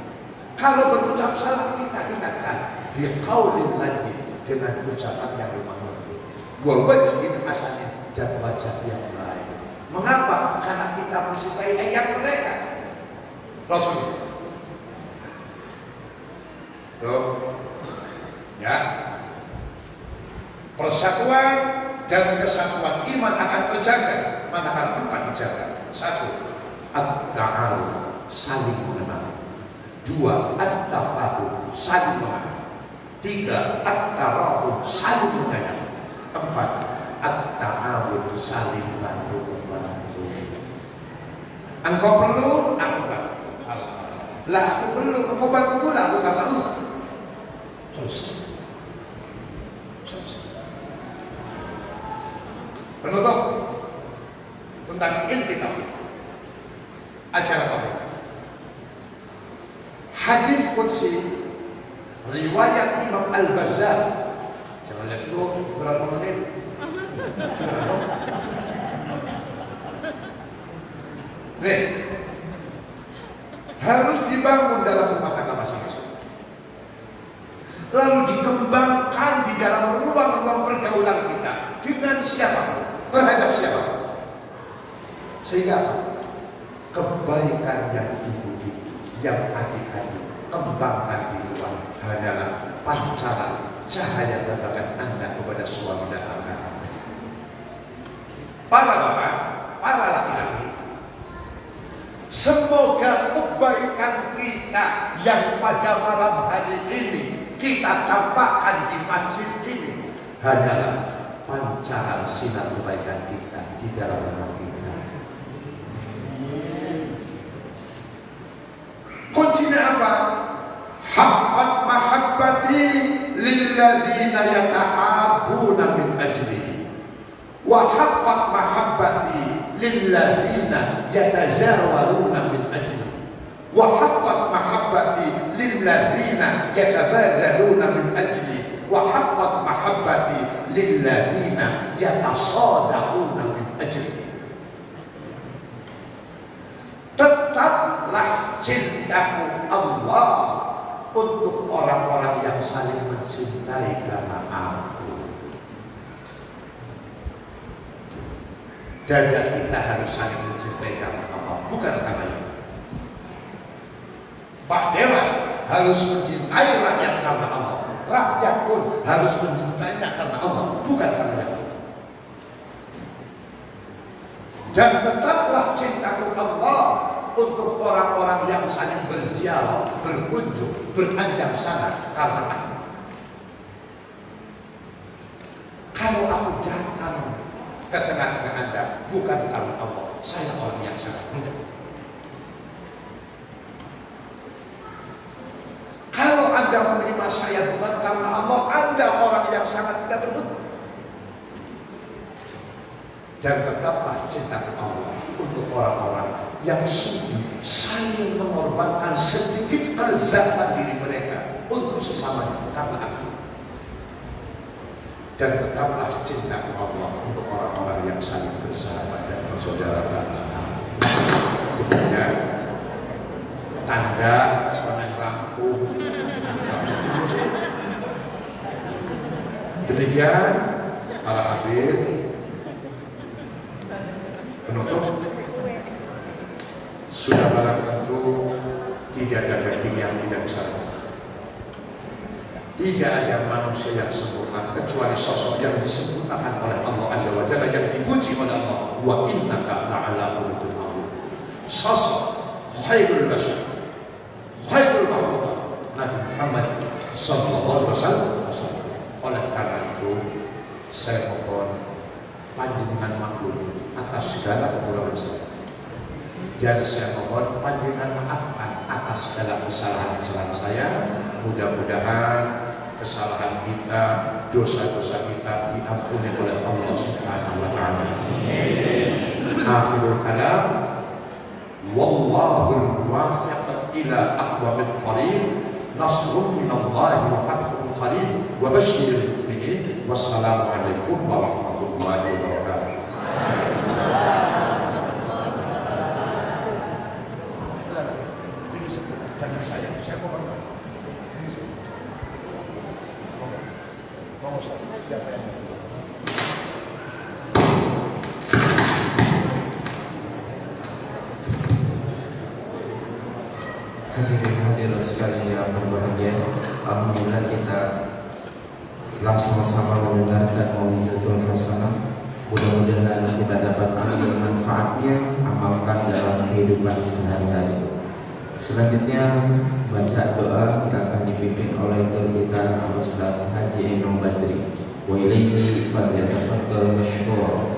Kalau berucap salah kita ingatkan. Dia qaulin lagi dengan ucapan yang lemah lembut. Wa wajhin hasanin, dan wajah yang lain. Mengapa? Karena kita mencintai ayat mereka. Rasul. Tuh. Ya. Persatuan dan kesatuan iman akan terjaga manakala tempat dijaga. 1. At-ta'aruf, saling mengenal. 2. At-tafahum, saling mengenal. 3. At-tarahum, saling mengenal. 4. At-ta'awun, saling bantu. Engkau perlu, aku bantu. Lah aku perlu, engkau bantu pula, aku karena Allah. Selesai. Penutup tentang inti tauhid. Acara tauhid. Hadis qudsi riwayat Imam Al-Bazzar. Jangan lihat itu berapa menit. Nih, harus dibangun dalam rumah tangga masing-masing. Lalu dikembangkan di dalam ruang-ruang pergaulan kita dengan siapa? Terhadap siapa? Sehingga kebaikan yang ibu-ibu, yang adik-adik kembangkan di luar hanyalah pancaran cahaya kebaikan Anda kepada suami dan anak-anak. Para bapak, para laki-laki, semoga kebaikan kita yang pada malam hari ini kita tampakkan di masjid ini hanyalah pancaran sinar kebaikan kita di dalam rumah kita. Kuncinya apa? Haqqat mahabbati lilladzina yatahabbuna min ajli, wa haqqat mahabbati lilladzina yatazawaruna min ajli, wa haqqat mahabbati lilladzina yatabadaluna min ajli, wa haqqat mahabbati lilladzina yatasadaquna min ajli. Tetaplah cintaku Allah untuk orang-orang yang saling mencintai karena aku. Dada kita harus saling mencintai karena Allah, bukan karena itu. Pak Dewan harus mencintai rakyat karena Allah. Rakyat pun harus mencintainya karena Allah, bukan karena itu. Dan tetaplah cintaku Allah untuk orang-orang yang saling berziarah, berkunjung, beranjak sana karena aku. Kalau aku datang ke tengah-tengah Anda bukan karena Allah, saya orang yang sangat mudah. Kalau Anda menerima saya bukan karena Allah, Anda orang yang sangat tidak beruntung. Dan tetaplah cinta Allah untuk orang-orang yang sudi saling mengorbankan sedikit kelezatan diri mereka untuk sesamanya karena aku. Dan tetaplah cinta Allah untuk orang-orang yang saling bersahabat ada orang yang rampung. Demikian para hadirin penutup, sudah barang tentu tidak ada daging yang tidak bisa. Tidak ada manusia yang sempurna kecuali sosok yang disempurnakan oleh Allah Azza wa Jalla, yang dipuji oleh Allah. Wa innaka la'ala khuluqin 'adzim. Sosok khairul bashar, khairul makhluk, Nabi Muhammad sallallahu alaihi wasallam. Oleh karena itu saya mohon panjenengan maklum atas segala kekurangan saya. Dan saya mohon panjenengan maafkan atas segala kesalahan-kesalahan saya. Mudah-mudahan kesalahan kita, dosa-dosa kita diampuni oleh Allah Subhanahu wa taala. Akhirul kalam, wallahul muwaffiq ila aqwamit thariq, nasrun minallahi wa fathun qarib, wa basyiril mu'minin. Wassalamu alaikum warahmatullahi wabarakatuh. Hadirin sekalian yang berbahagia, alhamdulillah kita telah sama-sama mendengarkan mau'izatul hasanah. Mudah-mudahan kita dapat ambil manfaatnya, amalkan dalam kehidupan sehari-hari. Selanjutnya baca doa yang akan dipimpin oleh guru kita Ustaz Haji Enom Badri. Wa ilaihi falyatafaddal mashkur.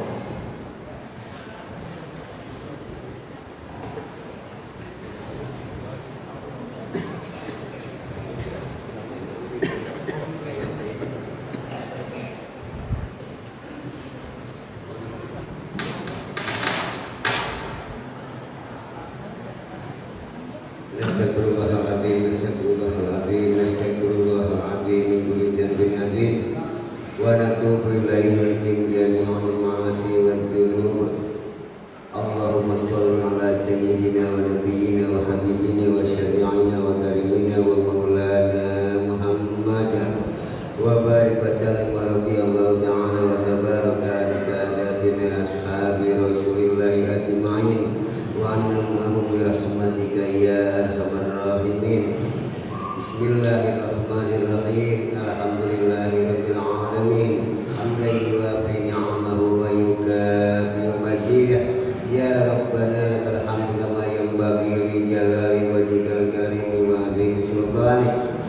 Bismillahirrahmanirrahim. Alhamdulillahirabbil alamin. Hamdan yuwafi ni'amahu wa yukafi mazidah. Ya Rabbana lakal hamdu kama yanbaghi li jalali wajhikal karim wa 'azimi sultanik.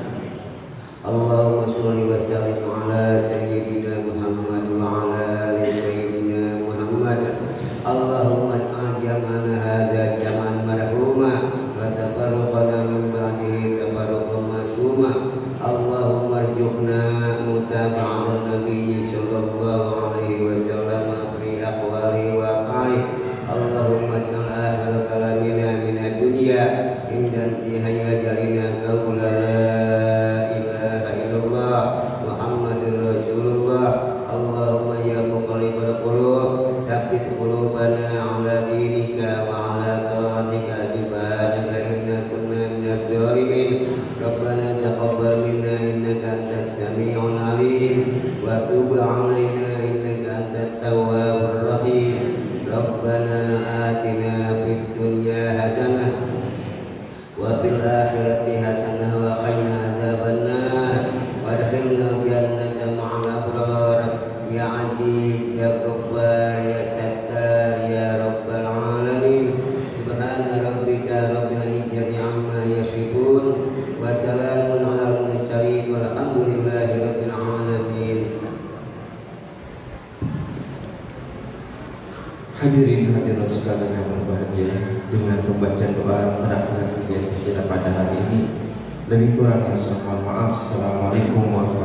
Allahumma shalli wa sallim ala sayyidina Muhammad wa ala ali sayyidina Muhammad. Allahumma ij'al jam'ana hadza jam'an marhuma wa tafarraqana min ba'dihi tafarraqan mas'uma. Allahumma arzuqna mutaba'atan nabiyyi sallallahu alaihi wasallam fi aqwali wa af'ali. Allahumma ij'al akhir kalamina min ad-dunya inda intihai ajalina qawla la ilaha illallah Muhammadur Rasulullah. Allahumma ya muqallibal qulub tsabbit qulubana ala dinika wa ala ta'atika subhanaka inna kunna minadh dhalimin. Rabbana taqabbal minna innaka antas sami'ul alim wa tub 'alaina innaka antat tawwabur rahim. Rabbana atina fid dunya hasanah wa fil akhirati hasanah wa qina adzabannar wa adkhilna jannata ma'al abrar. Ya Aziz ya Ghaffar ya Sattar ya Rabbal alamin. Subhana rabbika rabbil izzati amma yasifun wa salamun alal mursalin walhamdulillahi rabbil alamin. Hadirin hadirat sekalian yang berbahagia, dengan pembacaan doa terakhir kita pada hari ini, lebih kurang yang saya mohon maaf. Assalamualaikum warahmatullahi wabarakatuh.